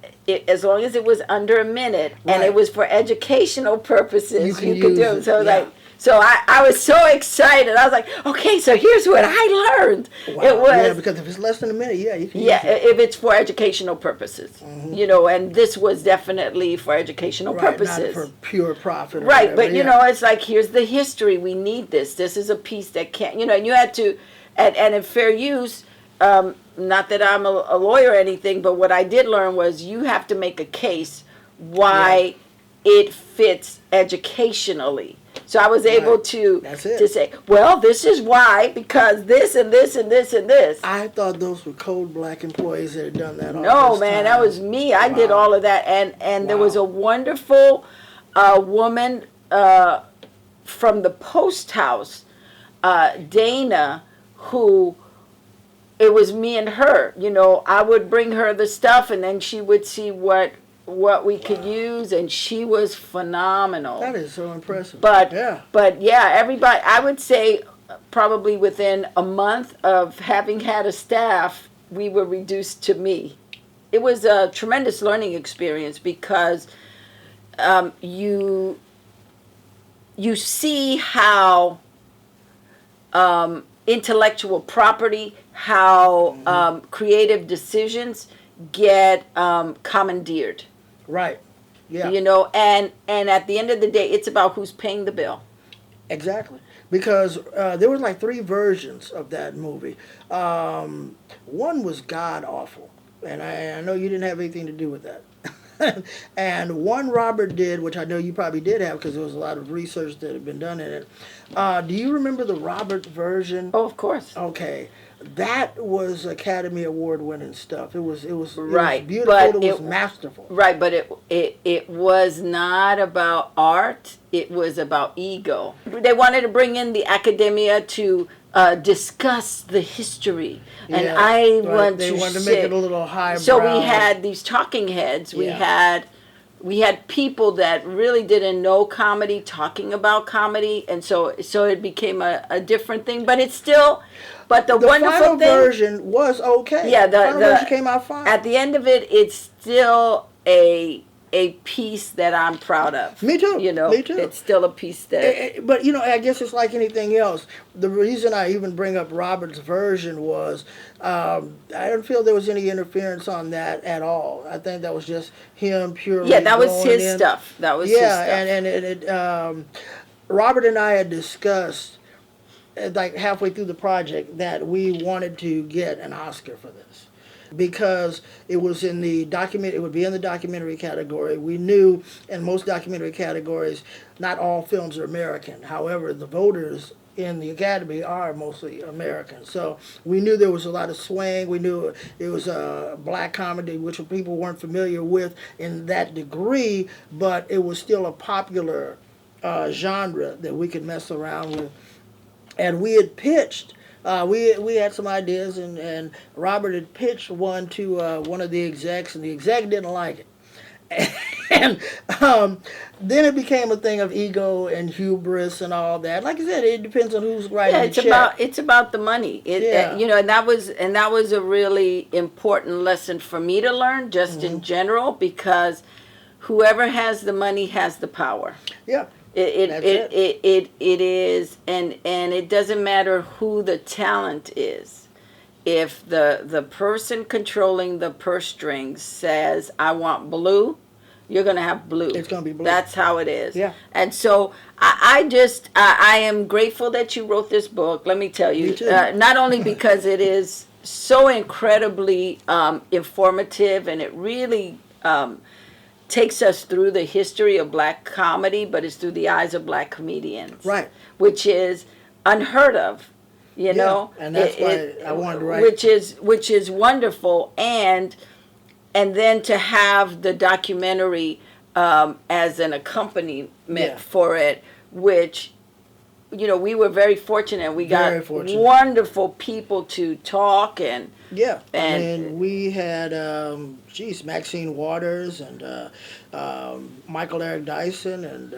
as long as it was under a minute, and it was for educational purposes, you could do it. So So I was so excited. I was like, okay, so here's what I learned. Wow. It was, yeah, because if it's less than a minute, yeah, you can use it. if it's for educational purposes, and this was definitely for educational purposes. Not for pure profit. Or Right, whatever, but it's like, here's the history. We need this. This is a piece that can't, and you had to, and in fair use, not that I'm a lawyer or anything, but what I did learn was you have to make a case why it fits educationally. So I was able to say, well, this is why, because this and this and this and this. I thought those were cold black employees that had done that all No, this man, time. that was me. I did all of that. And there was a wonderful woman from the post house, Dana, who, it was me and her. I would bring her the stuff, and then she would see what we could use, and she was phenomenal. That is so impressive. But everybody, I would say probably within a month of having had a staff, we were reduced to me. It was a tremendous learning experience because you see how intellectual property, how creative decisions get commandeered. Right. Yeah. And at the end of the day, it's about who's paying the bill. Exactly. Because there was like 3 versions of that movie. One was god awful, and I know you didn't have anything to do with that. And one Robert did, which I know you probably did have because there was a lot of research that had been done in it. Do you remember the Robert version? Oh, of course. Okay. That was Academy Award winning stuff. It was right, it was beautiful. but it was masterful. Right, but it was not about art. It was about ego. They wanted to bring in the academia to discuss the history, and I want they to wanted to make it a little highbrow. So we had these talking heads. We had people that really didn't know comedy talking about comedy, and so it became a different thing. But it's still. But the wonderful final thing, version was okay. Yeah, the final version came out fine. At the end of it, it's still a piece that I'm proud of. Me too. Me too. It's still a piece that. But I guess it's like anything else. The reason I even bring up Robert's version was I don't feel there was any interference on that at all. I think that was just him purely. Yeah, that was his stuff. That was his stuff. and Robert and I had discussed, like halfway through the project, that we wanted to get an Oscar for this because it was in the document. It would be in the documentary category. We knew in most documentary categories, not all films are American. However, the voters in the Academy are mostly American. So we knew there was a lot of swing. We knew it was a black comedy, which people weren't familiar with in that degree, but it was still a popular genre that we could mess around with. And we had pitched, we had some ideas, and Robert had pitched one to one of the execs, and the exec didn't like it. And then it became a thing of ego and hubris and all that. Like I said, it depends on who's writing the check. It's about the money. And that was a really important lesson for me to learn, just in general, because whoever has the money has the power. Yeah. It is, and it doesn't matter who the talent is. If the person controlling the purse strings says, I want blue, you're going to have blue. It's going to be blue. That's how it is. Yeah. And so I am grateful that you wrote this book. Let me tell you, me too. Not only because it is so incredibly informative, and it really takes us through the history of black comedy, but it's through the eyes of black comedians. Right. Which is unheard of, you know. And that's why I wanted to write. Which is wonderful, and then to have the documentary as an accompaniment for it, which, we were very fortunate. We got wonderful people to talk and. Yeah, and we had, Maxine Waters and Michael Eric Dyson and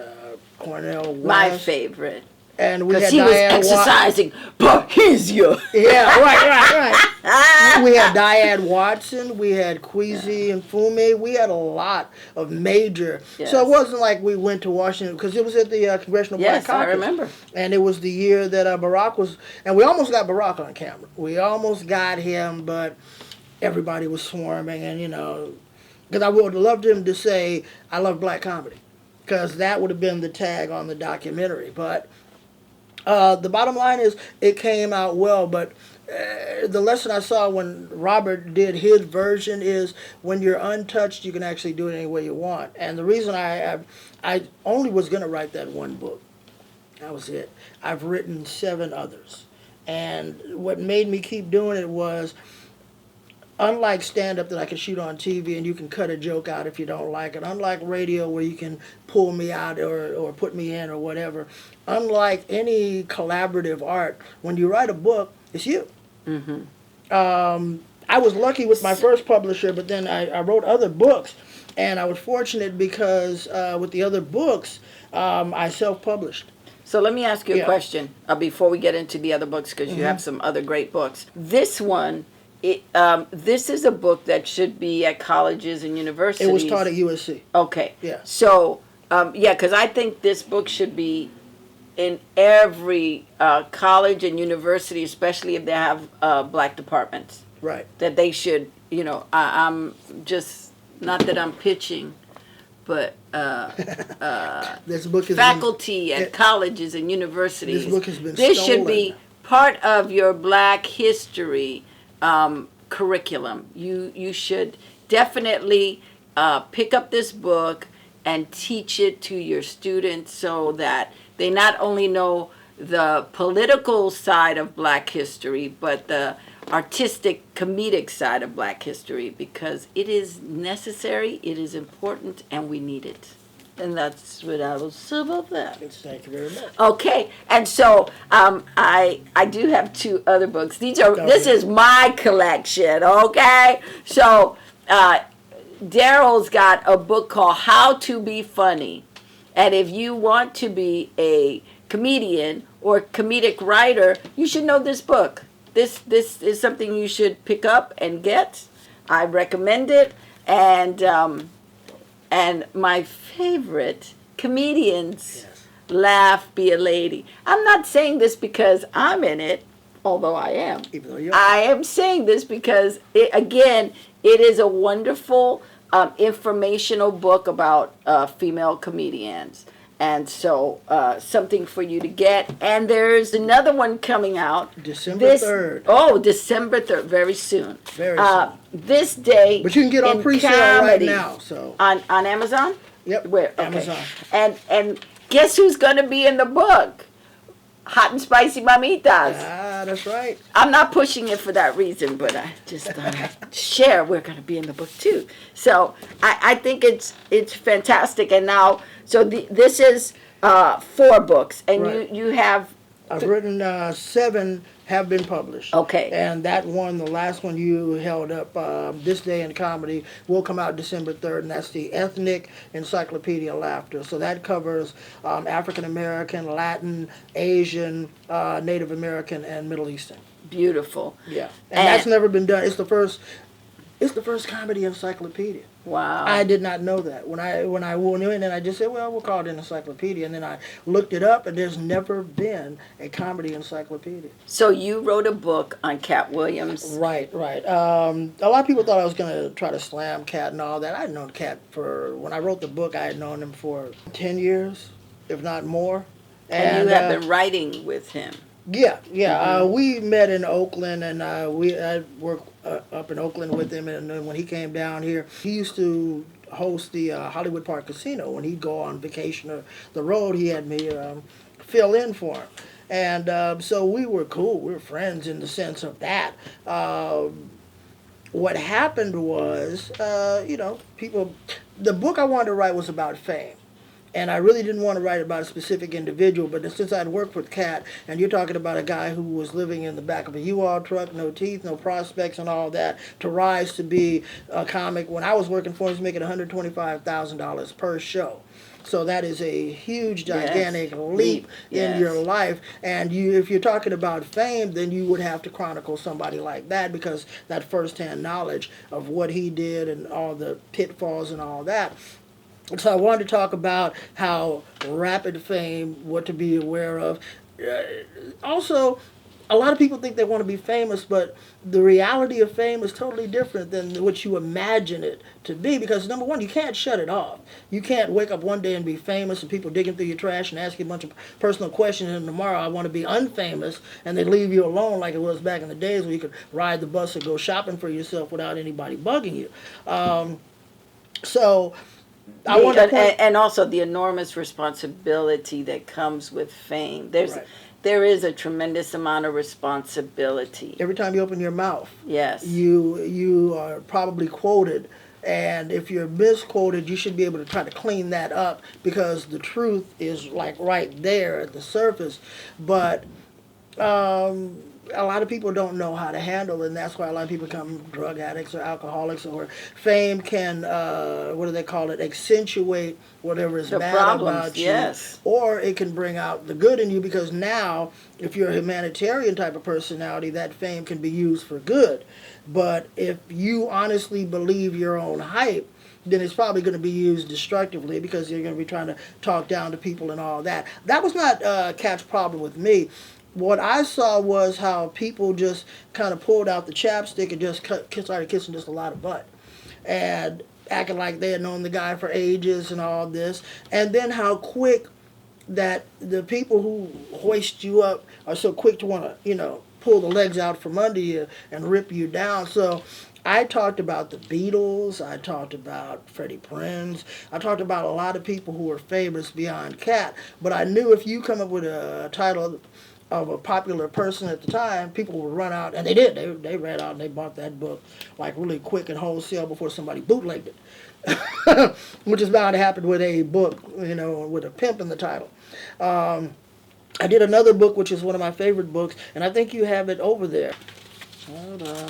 Cornell West. My favorite. And we Because had he was Diane exercising parhesia. Yeah, right. We had Diane Watson, we had Kwesi and Fume. We had a lot of major. Yes. So it wasn't like we went to Washington, because it was at the Congressional Black Yes, Caucus. I remember. And it was the year that Barack was, and we almost got Barack on camera. We almost got him, but everybody was swarming, and because I would have loved him to say, "I love black comedy," because that would have been the tag on the documentary. But the bottom line is, it came out well. But the lesson I saw when Robert did his version is, when you're untouched, you can actually do it any way you want. And the reason I only was going to write that one book. That was it. I've written 7 others. And what made me keep doing it was, unlike stand-up that I can shoot on TV and you can cut a joke out if you don't like it, unlike radio where you can pull me out or put me in or whatever, unlike any collaborative art, when you write a book, it's you. Mm-hmm. I was lucky with my first publisher, but then I wrote other books, and I was fortunate because with the other books, I self-published. So let me ask you a question before we get into the other books, because you have some other great books. This one, this is a book that should be at colleges and universities. It was taught at USC. Okay. Yeah. So, because I think this book should be in every college and university, especially if they have black departments. Right. That they should, I'm just, not that I'm pitching, but This book has faculty at colleges and universities. This book has been This stolen. should be part of your Black history curriculum. You should definitely pick up this book and teach it to your students so that they not only know the political side of Black history, but the artistic, comedic side of Black history, because it is necessary, it is important, and we need it. And that's what I will say about that. Thank you very much. Okay, and so I do have 2 other books. This is my collection. Okay, so Darryl's got a book called How to Be Funny, and if you want to be a comedian or comedic writer, you should know this book. This is something you should pick up and get. I recommend it, and my favorite, Comedians Laugh, Be a Lady. I'm not saying this because I'm in it, although I am. Even though you are. I am saying this because, it is a wonderful informational book about female comedians. And so, something for you to get. And there's another one coming out. December 3rd. Oh, December 3rd, very soon. Very soon. This day. But you can get on pre-sale right now. So On Amazon? Yep. Where? Okay. Amazon. And guess who's going to be in the book? Hot and Spicy Mamitas. Ah, that's right. I'm not pushing it for that reason, but I just thought I'd share we're going to be in the book too. So I think it's fantastic. And now, so this is 4 books, and Right. you have. I've written 7 have been published. Okay. And that one, the last one you held up, This Day in Comedy, will come out December 3rd, and that's the Ethnic Encyclopedia of Laughter. So that covers African American, Latin, Asian, Native American, and Middle Eastern. Beautiful. Yeah. And that's never been done. It's the first comedy encyclopedia. Wow. I did not know that. When I went in, and I just said, well, we'll call it an encyclopedia. And then I looked it up, and there's never been a comedy encyclopedia. So you wrote a book on Cat Williams. Right. A lot of people thought I was going to try to slam Cat and all that. I had known Cat when I wrote the book, I had known him for 10 years, if not more. And you have been writing with him. Yeah. We met in Oakland, and I worked up in Oakland with him. And then when he came down here, he used to host the Hollywood Park Casino. When he'd go on vacation or the road, he had me fill in for him. And so we were cool. We were friends in the sense of that. What happened was, people, the book I wanted to write was about fame. And I really didn't want to write about a specific individual, but since I'd worked with Cat, and you're talking about a guy who was living in the back of a U-Haul truck, no teeth, no prospects and all that, to rise to be a comic. When I was working for him, he was making $125,000 per show. So that is a huge, gigantic leap in your life. And if you're talking about fame, then you would have to chronicle somebody like that, because that firsthand knowledge of what he did and all the pitfalls and all that. So I wanted to talk about how rapid fame, what to be aware of. Also, a lot of people think they want to be famous, but the reality of fame is totally different than what you imagine it to be, because number one, you can't shut it off. You can't wake up one day and be famous and people digging through your trash and asking a bunch of personal questions, and tomorrow I want to be unfamous, and they leave you alone like it was back in the days where you could ride the bus or go shopping for yourself without anybody bugging you. So I want to point, and also the enormous responsibility that comes with fame. There is a tremendous amount of responsibility. Every time you open your mouth, yes, you are probably quoted, and if you're misquoted, you should be able to try to clean that up, because the truth is like right there at the surface. But a lot of people don't know how to handle it, and that's why a lot of people become drug addicts or alcoholics, or fame can, what do they call it, accentuate whatever is bad about you. Yes. Or it can bring out the good in you, because now, if you're a humanitarian type of personality, that fame can be used for good. But if you honestly believe your own hype, then it's probably going to be used destructively, because you're going to be trying to talk down to people and all that. That was not Cat's problem with me. What I saw was how people just kind of pulled out the chapstick and just started kissing just a lot of butt, and acting like they had known the guy for ages and all this. And then how quick that the people who hoist you up are so quick to want to, pull the legs out from under you and rip you down. So I talked about the Beatles, I talked about Freddie Prinze, I talked about a lot of people who were famous beyond Cat. But I knew if you come up with a title of a popular person at the time, people would run out, and they did. They ran out and they bought that book like really quick and wholesale before somebody bootlegged it, which is bound to happen with a book, with a pimp in the title. I did another book, which is one of my favorite books, and I think you have it over there. Hold on.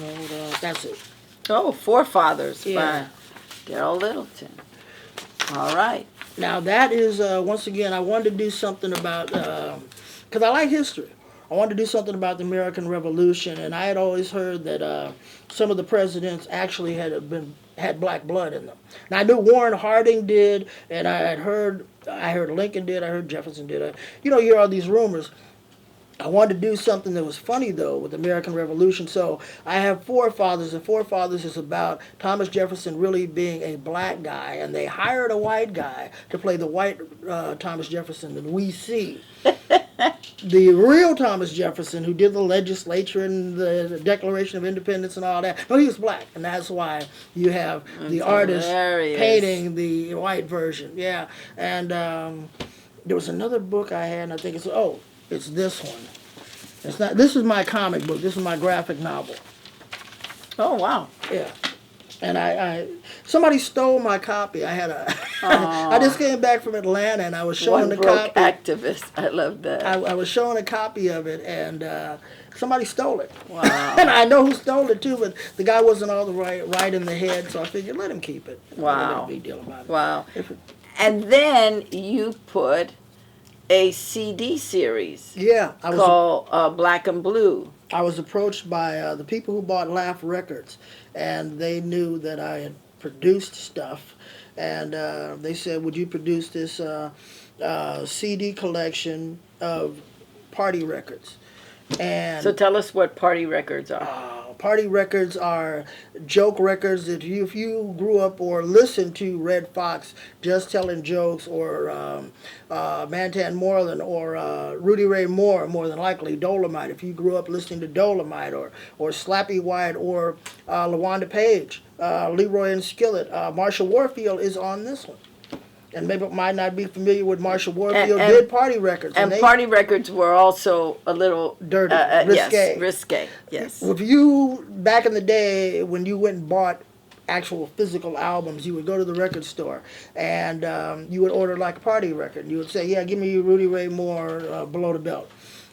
That's it. Oh, Forefathers by Darryl Littleton. All right. Now that is, once again, I wanted to do something about, because I like history. I wanted to do something about the American Revolution, and I had always heard that some of the presidents actually had black blood in them. Now I knew Warren Harding did, and I heard Lincoln did, I heard Jefferson did. You hear all these rumors. I wanted to do something that was funny, though, with the American Revolution. So I have Forefathers, and Forefathers is about Thomas Jefferson really being a black guy, and they hired a white guy to play the white Thomas Jefferson that we see. The real Thomas Jefferson, who did the legislature and the Declaration of Independence and all that, no, he was black, and that's why you have the artist painting the white version. Yeah, and there was another book I had, and I think it's this one. It's not. This is my comic book. This is my graphic novel. Oh wow! Yeah, and I somebody stole my copy. I had I just came back from Atlanta, and I was showing the copy. Activist. I love that. I was showing a copy of it, and somebody stole it. Wow! And I know who stole it too, but the guy wasn't all the right in the head, so I figured let him keep it. Wow! No big deal about it. Wow! And then you put a CD series. Yeah, called Black and Blue. I was approached by the people who bought Laugh Records, and they knew that I had produced stuff, and they said, "Would you produce this CD collection of party records?" And so tell us what party records are. Party records are joke records that if you grew up or listened to Red Fox just telling jokes, or Mantan Moreland, or Rudy Ray Moore, more than likely Dolomite. If you grew up listening to Dolomite, or Slappy White, or LaWanda Page, Leroy and Skillet, Marsha Warfield is on this one. And maybe might not be familiar with Marsha Warfield, did party records. And party records were also a little dirty, risque. Yes, risque, yes. If you, back in the day, when you went and bought actual physical albums. You would go to the record store and you would order like a party record. You would say, yeah, give me Rudy Ray Moore, Below the Belt.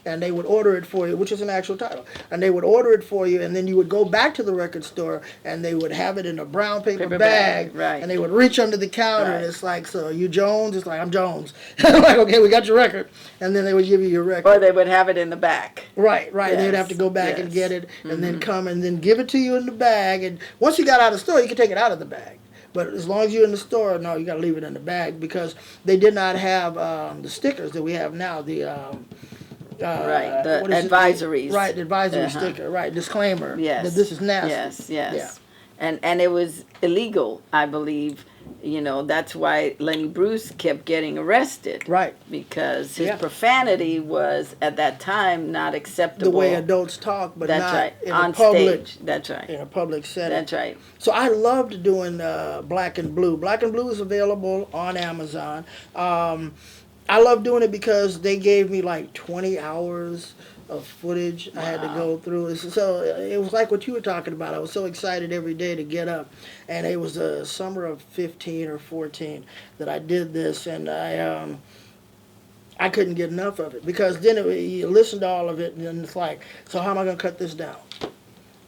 And they would order it for you, which is an actual title. And they would order it for you, and then you would go back to the record store, and they would have it in a brown paper bag, right. and they would reach under the counter, Right. and it's like, so are you Jones? It's like, I'm Jones. I'm like, okay, we got your record. And then they would give you your record. Or they would have it in the back. Right. Yes, They'd have to go back and yes. get it, and then come and then give it to you in the bag. And once you got out of the store, you could take it out of the bag. But as long as you're in the store, no, you got to leave it in the bag, because they did not have the stickers that we have now. The Right, the what is it? advisories. Right, the advisory sticker. Right, disclaimer. Yes. That this is nasty. Yes, yes. Yeah. And it was illegal, I believe. You know, that's why Lenny Bruce kept getting arrested. Right. Because his Yeah. profanity was, at that time, not acceptable. The way adults talk, but That's not right. in On a public stage. That's right. in a public setting. That's right. So I loved doing Black and Blue. Black and Blue is available on Amazon. I love doing it because they gave me like 20 hours of footage I had to go through. So it was like what you were talking about. I was so excited every day to get up. And it was the summer of 15 or 14 that I did this, and I couldn't get enough of it, because then you listen to all of it, and then it's like, so how am I going to cut this down?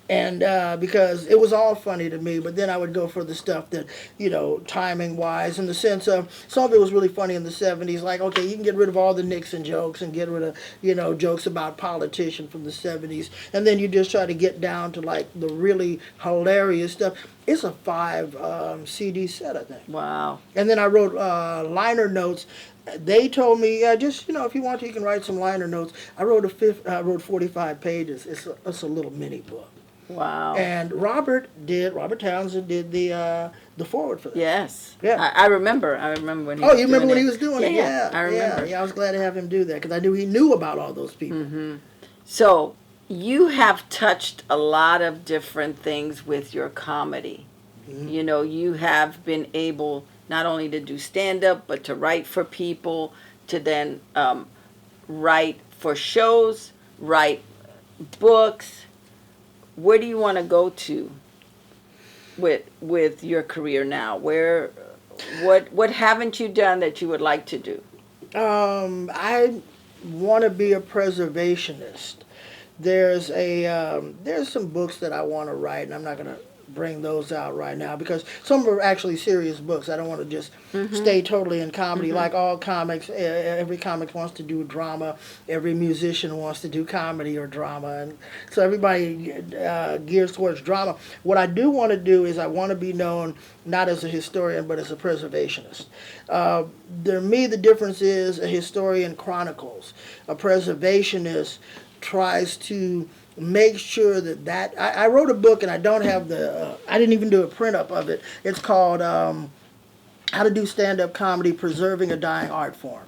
And because it was all funny to me, but then I would go for the stuff that, you know, timing-wise, in the sense of, some of it was really funny in the 70s, like, okay, you can get rid of all the Nixon jokes and get rid of, you know, jokes about politicians from the 70s, and then you just try to get down to, like, the really hilarious stuff. It's a 5 CD set, I think. Wow. And then I wrote liner notes. They told me, just, you know, if you want to, you can write some liner notes. I wrote 45 pages. It's a little mini book. Wow. And Robert Townsend did the forward for that. Yes. Yeah. I remember. I remember when he Oh, was you remember doing when it. he was doing it? Yeah, I remember. Yeah, I was glad to have him do that, because I knew he knew about all those people. So, you have touched a lot of different things with your comedy. You know, you have been able not only to do stand-up, but to write for people, to then write for shows, write books. Where do you want to go to with your career now? What haven't you done that you would like to do? I want to be a preservationist. There's some books that I want to write, and I'm not going to bring those out right now, because some are actually serious books. I don't want to just stay totally in comedy. Like all comics, every comic wants to do drama. Every musician wants to do comedy or drama, and so everybody gears towards drama. What I do want to do is I want to be known not as a historian, but as a preservationist. The difference is a historian chronicles. A preservationist tries to make sure that I wrote a book, and I don't have I didn't even do a print up of it. It's called How to Do Stand-Up Comedy, Preserving a Dying Art Form.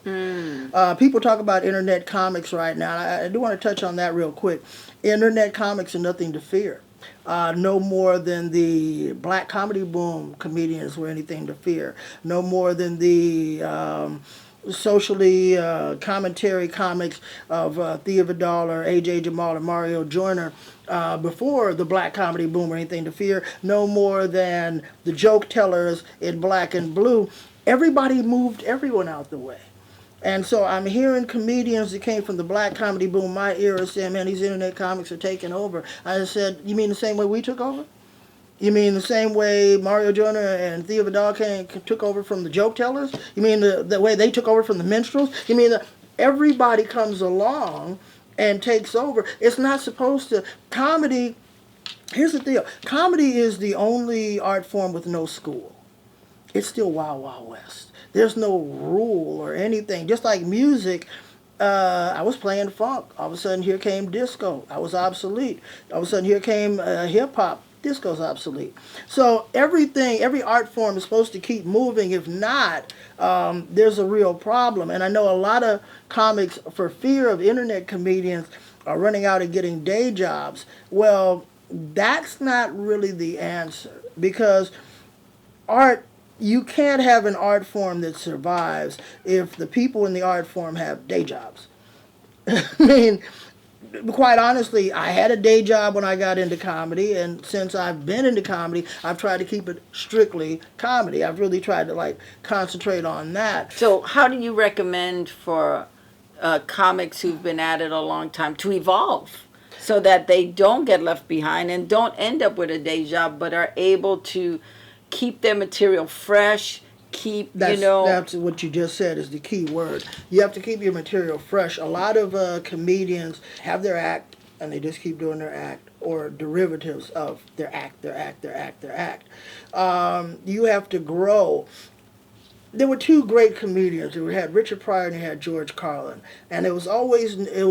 People talk about internet comics right now. I do want to touch on that real quick. Internet comics are nothing to fear. No more than the black comedy boom comedians were anything to fear. No more than the socially commentary comics of Thea Vidal or A.J. Jamal and Mario Joyner before the black comedy boom or anything to fear. No more than the joke tellers in Black and Blue. Everybody moved everyone out the way. And so I'm hearing comedians that came from the black comedy boom, my era, saying, man, these internet comics are taking over. I said, you mean the same way we took over? You mean the same way Mario Joyner and Thea Vidal took over from the joke tellers? You mean the way they took over from the minstrels? You mean everybody comes along and takes over? It's not supposed to. Comedy, here's the deal. Comedy is the only art form with no school. It's still Wild Wild West. There's no rule or anything. Just like music, I was playing funk. All of a sudden, here came disco. I was obsolete. All of a sudden, here came hip-hop. Disco's obsolete. So every art form is supposed to keep moving. If not, there's a real problem. And I know a lot of comics, for fear of internet comedians, are running out and getting day jobs. Well, that's not really the answer, because you can't have an art form that survives if the people in the art form have day jobs. I mean, quite honestly, I had a day job when I got into comedy, and since I've been into comedy, I've tried to keep it strictly comedy. I've really tried to like concentrate on that. So, how do you recommend for comics who've been at it a long time to evolve so that they don't get left behind and don't end up with a day job, but are able to keep their material fresh? That's what you just said is the key word. You have to keep your material fresh. A lot of comedians have their act and they just keep doing their act or derivatives of their act. You have to grow. There were two great comedians. We had Richard Pryor and you had George Carlin. And it was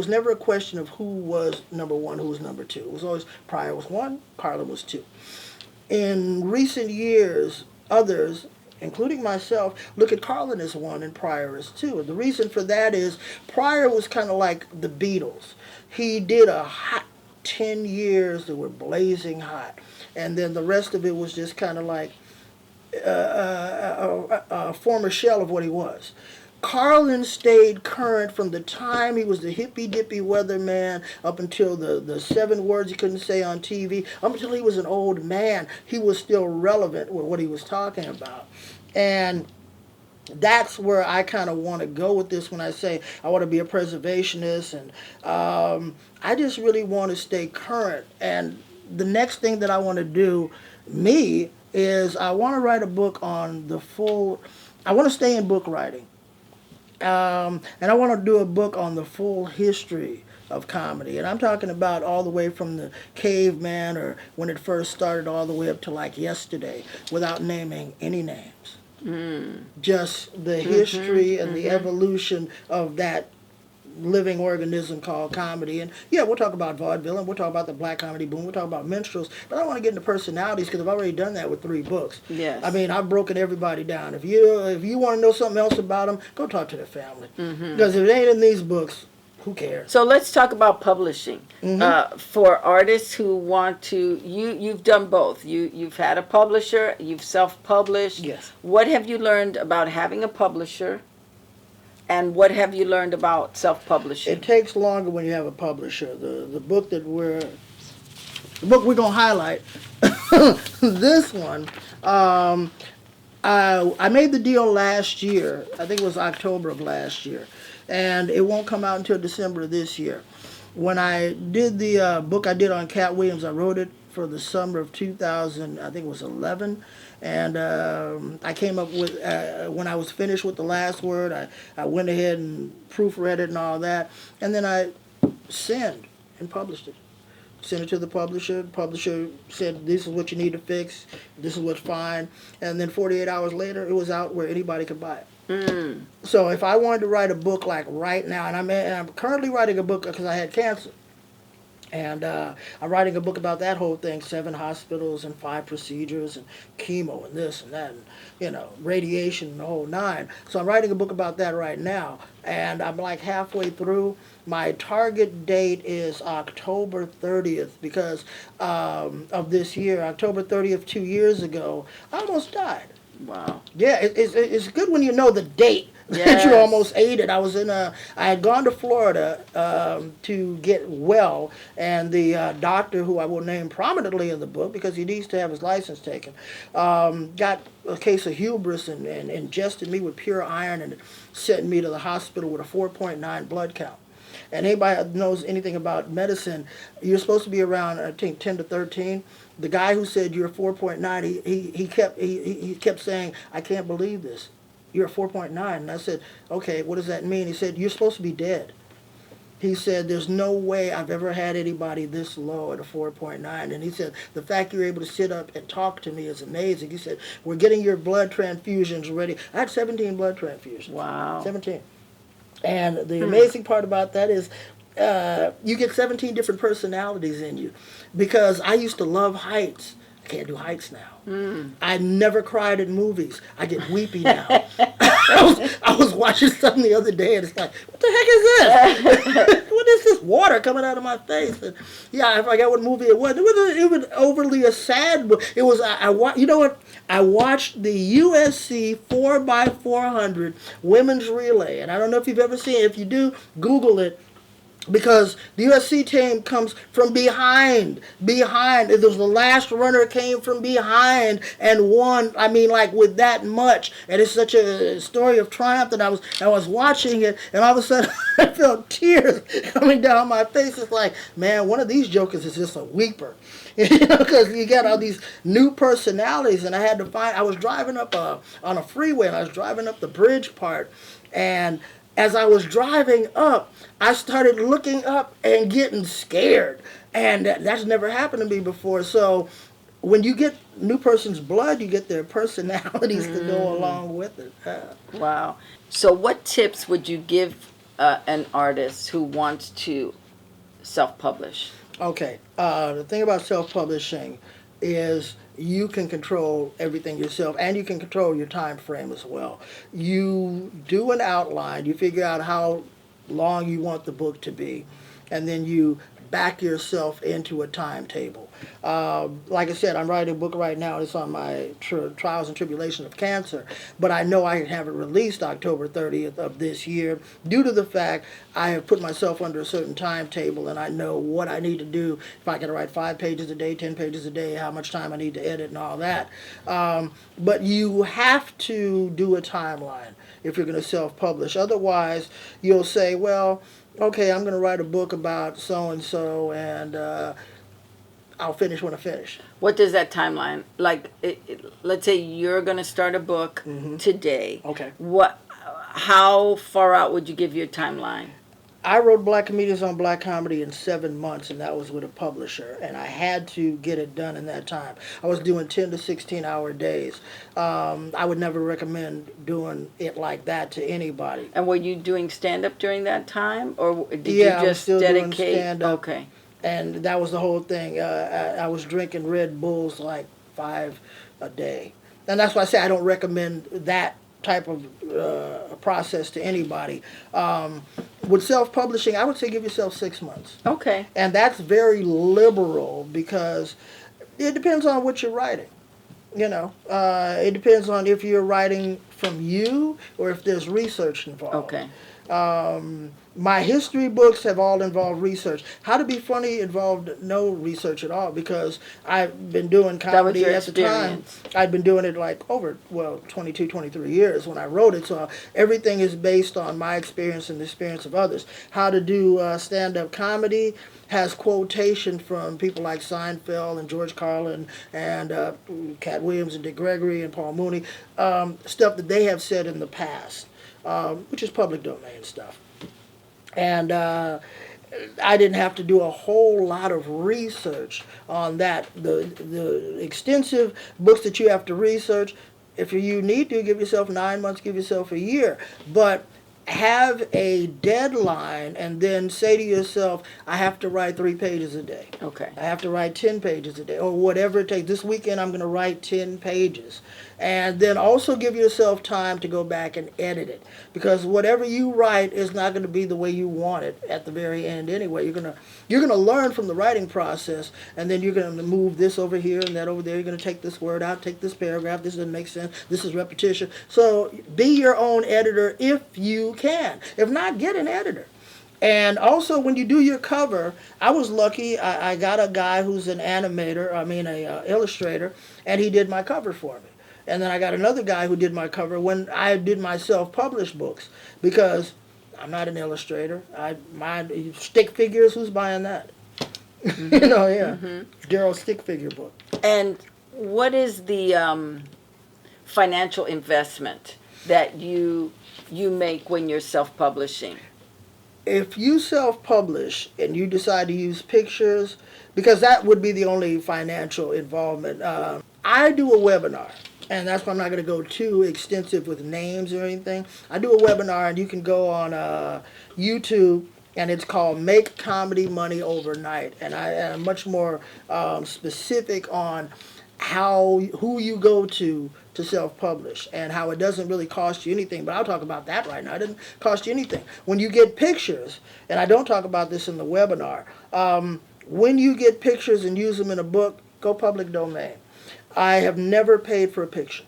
never a question of who was number one, who was number two. It was always Pryor was one, Carlin was two. In recent years, others, including myself, look at Carlin as one and Pryor as two. The reason for that is Pryor was kind of like the Beatles. He did a hot 10 years that were blazing hot. And then the rest of it was just kind of like a former shell of what he was. Carlin stayed current from the time he was the hippy-dippy weatherman up until the 7 words he couldn't say on TV, up until he was an old man. He was still relevant with what he was talking about. And that's where I kind of want to go with this when I say I want to be a preservationist. And I just really want to stay current. And the next thing that I want to do, is I want to write a book on I want to stay in book writing. And I want to do a book on the full history of comedy. And I'm talking about all the way from the caveman or when it first started all the way up to like yesterday without naming any names. Just the history and the evolution of that living organism called comedy. And yeah, we'll talk about vaudeville and we'll talk about the black comedy boom, we'll talk about minstrels, but I want to get into personalities because I've already done that with 3 books. Yes. I mean, I've broken everybody down. If you want to know something else about them, go talk to their family. Because if it ain't in these books, who cares? So let's talk about publishing. For artists who want to, you've done both. You've had a publisher, you've self-published. Yes. What have you learned about having a publisher? And what have you learned about self-publishing? It takes longer when you have a publisher. The book we're gonna highlight, this one, I made the deal last year. I think it was October of last year, and it won't come out until December of this year. When I did the book I did on Cat Williams, I wrote it for the summer of 2000. I think it was 11. And I came up with, when I was finished with the last word, I went ahead and proofread it and all that. And then I sent and published it. Sent it to the publisher. The publisher said, this is what you need to fix. This is what's fine. And then 48 hours later, it was out where anybody could buy it. So if I wanted to write a book like right now, and I'm currently writing a book because I had cancer. And I'm writing a book about that whole thing, 7 hospitals and 5 procedures and chemo and this and that and, radiation and the whole 9. So I'm writing a book about that right now. And I'm like halfway through. My target date is October 30th because of this year. October 30th, 2 years ago, I almost died. Wow. Yeah, it's good when you know the date. Yes. That you almost ate it. I had gone to Florida to get well, and the doctor, who I will name prominently in the book because he needs to have his license taken, got a case of hubris and ingested me with pure iron and sent me to the hospital with a 4.9 blood count. And anybody that knows anything about medicine, you're supposed to be around, I think, 10 to 13. The guy who said you're 4.9, he kept saying, I can't believe this. You're a 4.9. And I said, okay, what does that mean? He said, you're supposed to be dead. He said, there's no way I've ever had anybody this low at a 4.9. And he said, the fact you're able to sit up and talk to me is amazing. He said, we're getting your blood transfusions ready. I had 17 blood transfusions. Wow. 17. And the amazing part about that is you get 17 different personalities in you. Because I used to love heights. I can't do heights now. I never cried in movies. I get weepy now. I was watching something the other day and it's like, what the heck is this? What is this water coming out of my face? And yeah, I forgot what movie it was. It wasn't even overly a sad movie. It was, you know what? I watched the USC 4x400 women's relay. And I don't know if you've ever seen it. If you do, Google it. because the USC team comes from behind. It was the last runner came from behind and won. I mean, like with that much, and it's such a story of triumph that I was watching it, and all of a sudden I felt tears coming down my face. It's like, man, one of these jokers is just a weeper, because you got all these new personalities, and I was driving up on a freeway, and I was driving up the bridge part, and as I was driving up, I started looking up and getting scared. And that's never happened to me before. So when you get new person's blood, you get their personalities to go along with it. Wow. So what tips would you give an artist who wants to self-publish? Okay. The thing about self-publishing is you can control everything yourself, and you can control your time frame as well. You do an outline, you figure out how long you want the book to be, and then you back yourself into a timetable. Like I said, I'm writing a book right now. It's on my trials and tribulations of cancer, but I know I can have it released October 30th of this year due to the fact I have put myself under a certain timetable, and I know what I need to do. If I can write 5 pages a day, 10 pages a day, how much time I need to edit and all that. But you have to do a timeline if you're going to self-publish. Otherwise, you'll say, well, okay, I'm going to write a book about so-and-so, and I'll finish when I finish. What does that timeline, like, let's say you're going to start a book today. Okay. How far out would you give your timeline? I wrote Black Comedians on Black Comedy in 7 months, and that was with a publisher, and I had to get it done in that time. I was doing 10 to 16-hour days. I would never recommend doing it like that to anybody. And were you doing stand-up during that time, or did you I was just still dedicate? doing stand-up. Okay. And that was the whole thing. I was drinking Red Bulls like 5 a day. And that's why I say I don't recommend that type of process to anybody. With self-publishing, I would say give yourself 6 months. Okay. And that's very liberal because it depends on what you're writing. It depends on if you're writing from you or if there's research involved. Okay. My history books have all involved research. How to Be Funny involved no research at all because I've been doing comedy at the time. I'd been doing it like over, 22, 23 years when I wrote it. So everything is based on my experience and the experience of others. How to do stand-up comedy has quotation from people like Seinfeld and George Carlin and Cat Williams and Dick Gregory and Paul Mooney, stuff that they have said in the past, which is public domain stuff. And I didn't have to do a whole lot of research on that. The extensive books that you have to research, if you need to, give yourself 9 months, give yourself a year. But have a deadline and then say to yourself, I have to write 3 pages a day. Okay. I have to write 10 pages a day or whatever it takes. This weekend I'm going to write 10 pages. And then also give yourself time to go back and edit it. Because whatever you write is not going to be the way you want it at the very end anyway. You're gonna learn from the writing process, and then you're going to move this over here and that over there. You're going to take this word out, take this paragraph. This doesn't make sense. This is repetition. So be your own editor if you can. If not, get an editor. And also, when you do your cover, I was lucky. I got a guy who's an animator, a illustrator, and he did my cover for me. And then I got another guy who did my cover when I did my self-published books because I'm not an illustrator. My stick figures, who's buying that? Darryl stick figure book. And what is the financial investment that you make when you're self-publishing? If you self-publish and you decide to use pictures, because that would be the only financial involvement, I do a webinar. And that's why I'm not going to go too extensive with names or anything. I do a webinar, and you can go on YouTube, and it's called Make Comedy Money Overnight. And I'm much more specific on who you go to self-publish and how it doesn't really cost you anything. But I'll talk about that right now. It doesn't cost you anything. When you get pictures, and I don't talk about this in the webinar, when you get pictures and use them in a book, go public domain. I have never paid for a picture.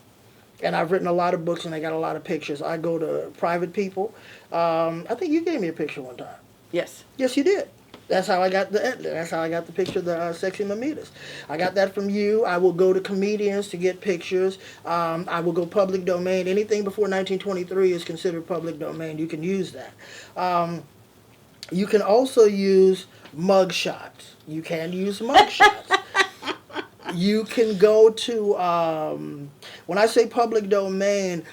And I've written a lot of books, and I got a lot of pictures. I go to private people. I think you gave me a picture one time. Yes. Yes, you did. That's how I got the picture of the sexy mamitas. I got that from you. I will go to comedians to get pictures. I will go public domain. Anything before 1923 is considered public domain. You can use that. You can also use mug shots. You can use mug shots. You can go to, when I say public domain,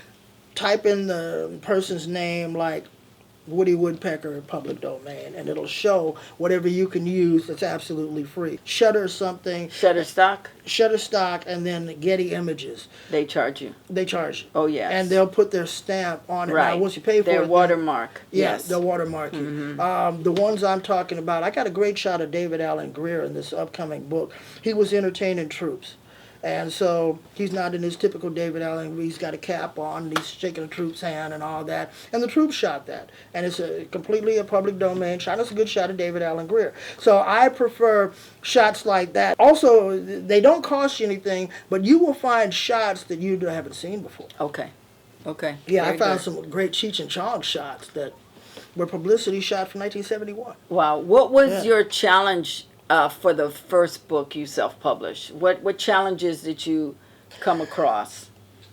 type in the person's name like Woody Woodpecker public domain, and it'll show whatever you can use that's absolutely free. Shutter something. Shutterstock, and then Getty Images. They charge you. They charge you. Oh, yes. And they'll put their stamp on it. Right. Now, once you pay for their it, watermark. yes, they'll watermark you. Mm-hmm. The ones I'm talking about, I got a great shot of David Allen Greer in this upcoming book. He was entertaining troops. And so he's not in his typical David Allen. He's got a cap on, and he's shaking the troop's hand and all that. And the troops shot that. And it's completely a public domain shot. It's a good shot of David Allen Greer. So I prefer shots like that. Also, they don't cost you anything, but you will find shots that you haven't seen before. Okay. Yeah, Very I found good. some great Cheech and Chong shots that were publicity shots from 1971. Wow. What was Yeah. your challenge for the first book you self-published? What challenges did you come across?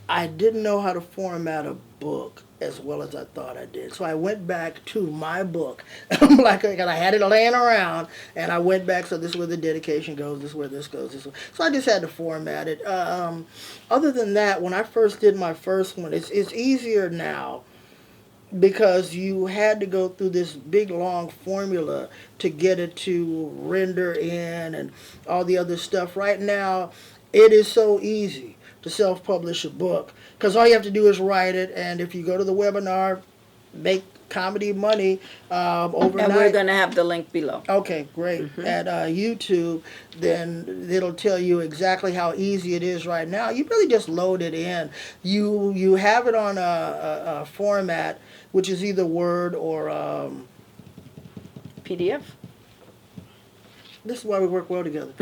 I didn't know how to format a book as well as I thought I did. So I went back to my book. Like, I had it laying around, and I went back, so this is where the dedication goes, this is where this goes, this. So I just had to format it. Other than that, when I first did my first one, it's easier now, because you had to go through this big long formula to get it to render in and all the other stuff. Right now, it is so easy to self-publish a book, because all you have to do is write it, and if you go to the webinar, make comedy money overnight. And we're going to have the link below. Okay, great. At YouTube, then it'll tell you exactly how easy it is right now. You really just load it in. You have it on a format, which is either Word or PDF? this is why we work well together.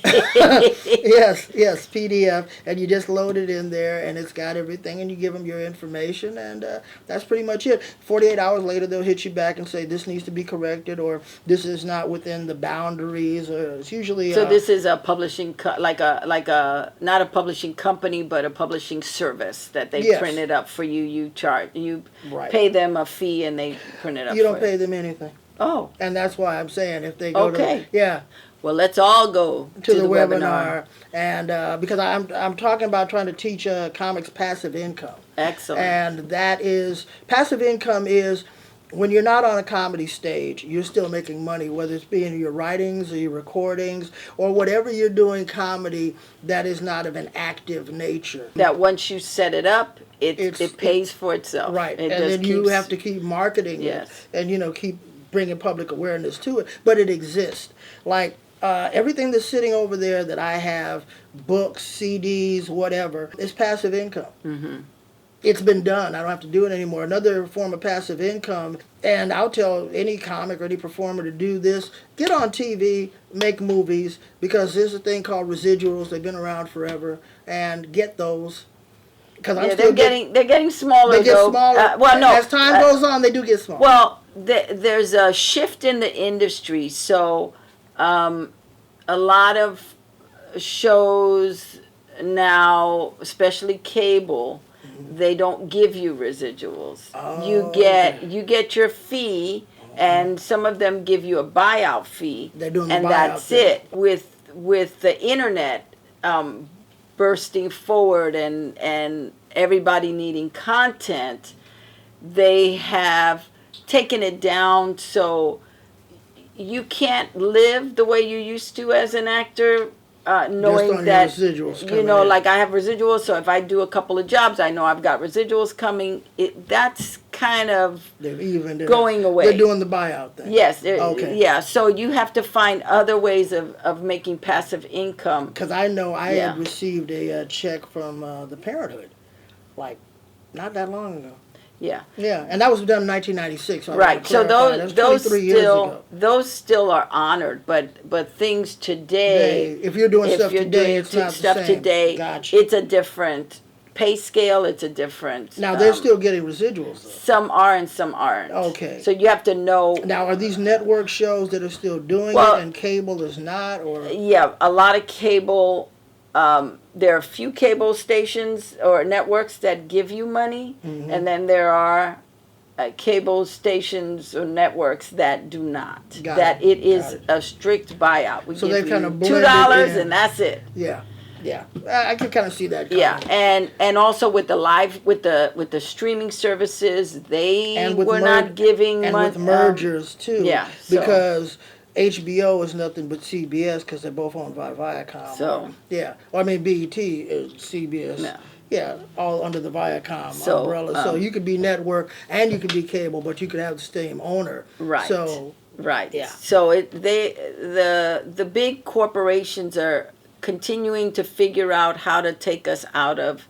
Yes, PDF, and you just load it in there, and it's got everything, and you give them your information, and that's pretty much it. 48 hours later, they'll hit you back and say this needs to be corrected, or this is not within the boundaries, or it's usually. So this is a publishing, like a not a publishing company, but a publishing service that they Yes. print it up for you. You Right. pay them a fee, and they print it up. You don't for pay you. them anything. Oh, And that's why I'm saying if they go Okay. to well, let's all go to the webinar, and because I'm talking about trying to teach comics passive income, Excellent. and that is passive income is when you're not on a comedy stage, you're still making money, whether it's being your writings or your recordings or whatever you're doing comedy that is not of an active nature. That once you set it up, it It's- pays for itself. Right, It and just then you keeps- have to keep marketing Yes. it, and keep bringing public awareness to it. But it exists. Like everything that's sitting over there that I have, books, CDs, whatever, is passive income. Mm-hmm. It's been done. I don't have to do it anymore. Another form of passive income, and I'll tell any comic or any performer to do this: get on TV, make movies, because there's a thing called residuals. They've been around forever, and get those. Because Yeah, they're getting smaller. They get though. smaller. Well, no. As time goes on, they do get smaller. Well, there's a shift in the industry, so a lot of shows now, especially cable, they don't give you residuals. You get your fee, and some of them give you a buyout fee, They're doing the and buyout that's thing. it. With the internet bursting forward and everybody needing content, they have taken it down so you can't live the way you used to as an actor, knowing on your that residuals coming in. like I have residuals, so if I do a couple of jobs, I know I've got residuals coming. That's kind of They're even going away. They're doing the buyout thing. yes, Okay. yeah. So you have to find other ways of making passive income. Because I know I Yeah. had received a check from the Parenthood, like not that long ago. Yeah. Yeah, and that was done in 1996. So I Right. wanna So clarify. That was 23 years ago. those still are honored, but things today. If you're doing if stuff you're today, doing it's not stuff the same. today, Gotcha. it's a different pay scale. It's a different. Now they're still getting residuals, though. Some are and some aren't. Okay. So you have to know. Now, are these network shows that are still doing Well, it and cable is not, or? Yeah, a lot of cable. There are a few cable stations or networks that give you money, and then there are cable stations or networks that do not. It is a strict buyout. We So give they kind you of blend $2 it in. and that's it. Yeah, yeah. I can kind of see that. Yeah, and also with the live with the streaming services, they were not giving and money. with mergers too. Yeah, so- because HBO is nothing but CBS because they're both owned by Viacom. So- yeah, well, I mean BET is CBS. No. Yeah, all under the Viacom So, umbrella. So you could be network and you could be cable, but you could have the same owner. Right. So Right. Yeah. So the big corporations are continuing to figure out how to take us out of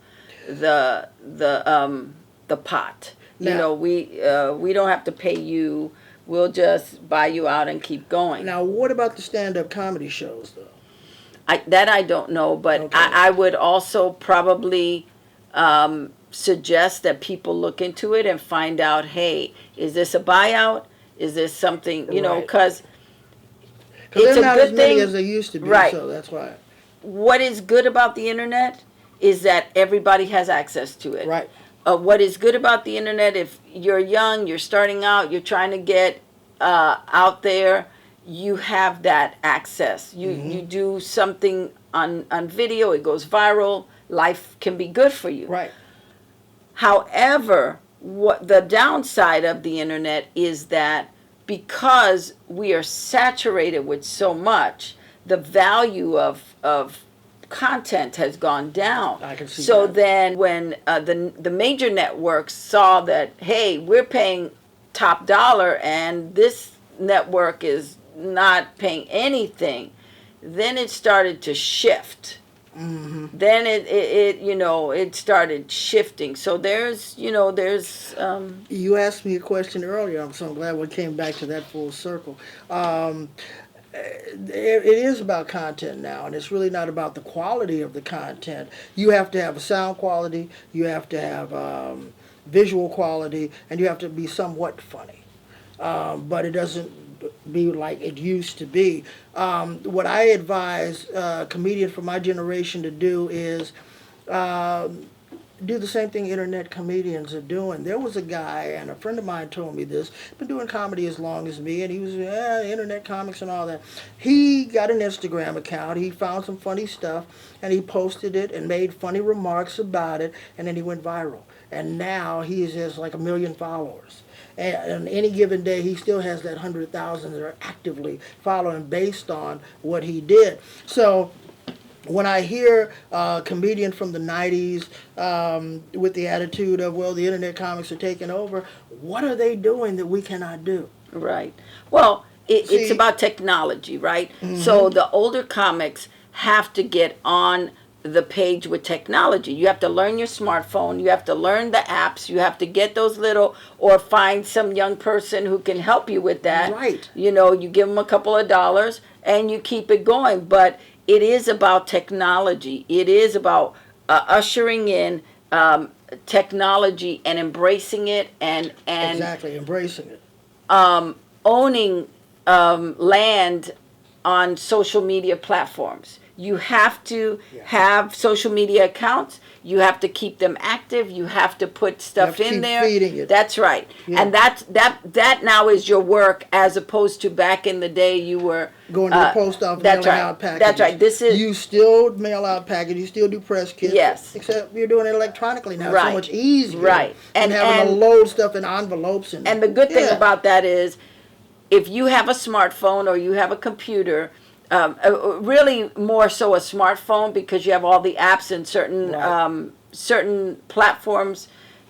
the pot. You Now- know, we don't have to pay you. We'll just buy you out and keep going. now, what about the stand-up comedy shows, though? I don't know, but Okay. I would also probably suggest that people look into it and find out, hey, is this a buyout? Is this something, you know, Right. because Because it's they're a not good as many thing. as they used to be, Right. so that's why. What is good about the internet is that everybody has access to it. Right. What is good about the internet, if you're young, you're starting out, you're trying to get out there, you have that access. You do something on video, it goes viral, life can be good for you. Right. However, what the downside of the internet is that because we are saturated with so much, the value of content has gone down. I can see so that. then when the major networks saw that, hey, we're paying top dollar and this network is not paying anything, then it started to shift. Then it started shifting. So there's. You asked me a question earlier. I'm so glad we came back to that full circle. It is about content now, and it's really not about the quality of the content. You have to have a sound quality, you have to have visual quality, and you have to be somewhat funny. But it doesn't be like it used to be. What I advise comedians from my generation to do is do the same thing internet comedians are doing. There was a guy, and a friend of mine told me this, been doing comedy as long as me, and he was internet comics and all that. He got an Instagram account, he found some funny stuff, and he posted it and made funny remarks about it, and then he went viral. And now he has like 1 million followers. And on any given day, he still has that 100,000 that are actively following based on what he did. So when I hear a comedian from the 90s with the attitude of, well, the internet comics are taking over, what are they doing that we cannot do? Right. Well, it's See- about technology, right? So the older comics have to get on the page with technology. You have to learn your smartphone. You have to learn the apps. You have to get those little, or find some young person who can help you with that. Right. You know, you give them a couple of dollars and you keep it going. But it is about technology. It is about ushering in technology and embracing it and Exactly, embracing it. owning land on social media platforms. You have to have social media accounts. You have to keep them active. You have to put stuff to in keep there. feeding it. That's right. Yeah. And that now is your work, as opposed to back in the day you were Going to the post office, that's mailing right. out packages. That's right. This is You still mail out packages, you still do press kits. Yes. Except you're doing it electronically now. It's Right. so much easier. Right. And having to load stuff in envelopes. And the good thing Yeah. about that is, if you have a smartphone or you have a computer, really more so a smartphone, because you have all the apps, and certain platforms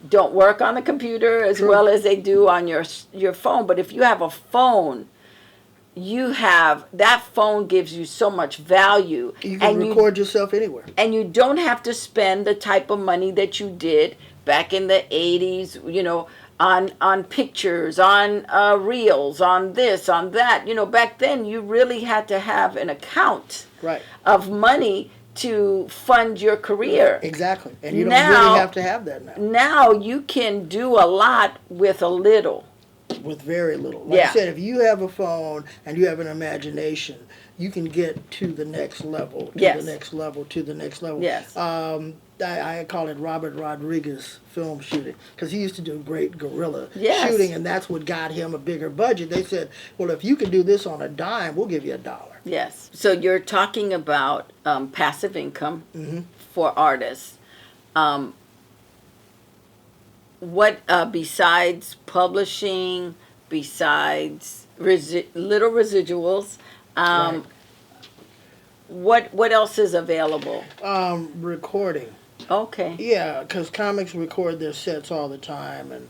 don't work on the computer as True. well as they do on your phone. But if you have a phone, that phone gives you so much value. You can record yourself anywhere. And you don't have to spend the type of money that you did back in the 80s, on pictures, on reels, on this, on that. Back then you really had to have an account Right. of money to fund your career. Exactly. And you don't Now- really have to have that now. Now you can do a lot with a little. With very little. Like Yeah. I said, if you have a phone and you have an imagination, you can get to the next level, to Yes. the next level, to the next level. Yes. I call it Robert Rodriguez film shooting, because he used to do great guerrilla Yes. shooting, and that's what got him a bigger budget. They said, well, if you can do this on a dime, we'll give you $1. Yes. So you're talking about passive income for artists. What besides publishing, besides little residuals, Right. what else is available? Recording. Okay. Yeah, because comics record their sets all the time, and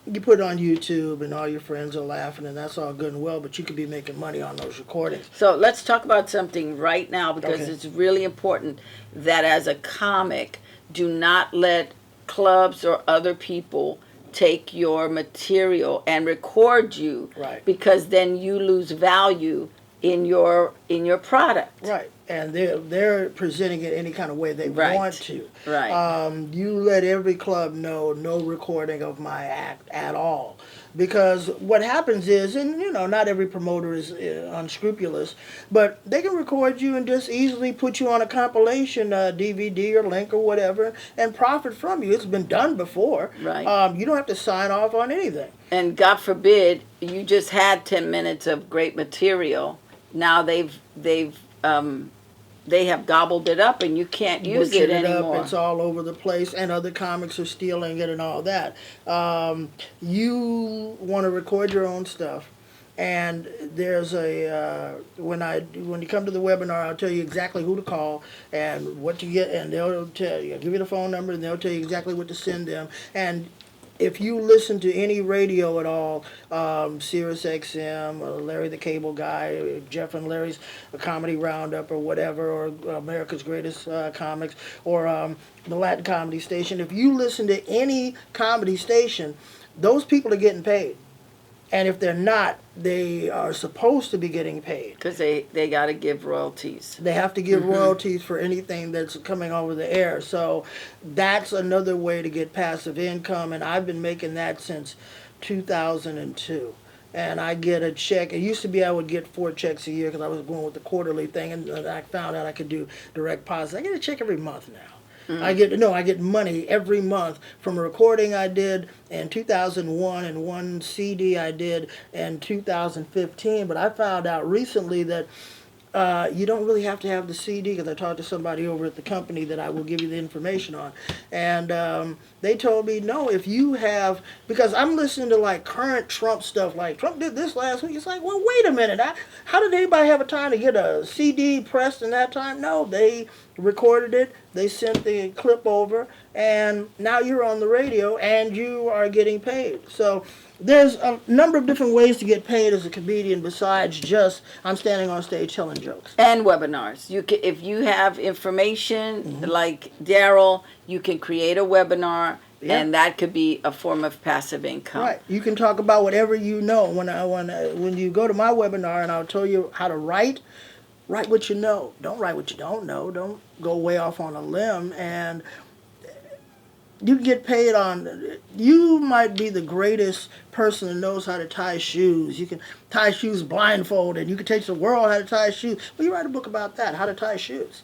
you put it on YouTube, and all your friends are laughing, and that's all good and well, but you could be making money on those recordings. So let's talk about something right now, because Okay. it's really important that as a comic, do not let clubs or other people take your material and record you, Right. because then you lose value in your product. Right, and they're presenting it any kind of way they Right. want to. Right. You let every club know no recording of my act at all, because what happens is, and not every promoter is unscrupulous, but they can record you and just easily put you on a compilation DVD or link or whatever and profit from you. It's been done before. Right. You don't have to sign off on anything. And God forbid you just had 10 minutes of great material. Now they have gobbled it up, and you can't use it Butchered anymore. It's all over the place, and other comics are stealing it and all that. You want to record your own stuff, and there's when you come to the webinar, I'll tell you exactly who to call and what to get, and they'll tell you. I'll give you the phone number, and they'll tell you exactly what to send them. And if you listen to any radio at all, Sirius XM, or Larry the Cable Guy, Jeff and Larry's Comedy Roundup or whatever, or America's Greatest Comics, or the Latin Comedy Station, if you listen to any comedy station, those people are getting paid. And if they're not, they are supposed to be getting paid. Because they got to give royalties. They have to give royalties for anything that's coming over the air. So that's another way to get passive income, and I've been making that since 2002. And I get a check. It used to be I would get 4 checks a year because I was going with the quarterly thing, and I found out I could do direct deposit. I get a check every month now. I get money every month from a recording I did in 2001 and one CD I did in 2015. But I found out recently that you don't really have to have the CD, because I talked to somebody over at the company that I will give you the information on. And they told me, no, if you have, because I'm listening to like current Trump stuff, like Trump did this last week. It's like, well, wait a minute. How did anybody have a time to get a CD pressed in that time? No, they recorded it. They sent the clip over, and now you're on the radio and you are getting paid. So there's a number of different ways to get paid as a comedian besides just I'm standing on stage telling jokes. And webinars. If you have information like Darryl, you can create a webinar, and that could be a form of passive income. Right. You can talk about whatever you know. When you go to my webinar, and I'll tell you how to write what you know. Don't write what you don't know. Don't go way off on a limb. And you get paid on, you might be the greatest person that knows how to tie shoes. You can tie shoes blindfolded. You can teach the world how to tie shoes. Well, you write a book about that, how to tie shoes.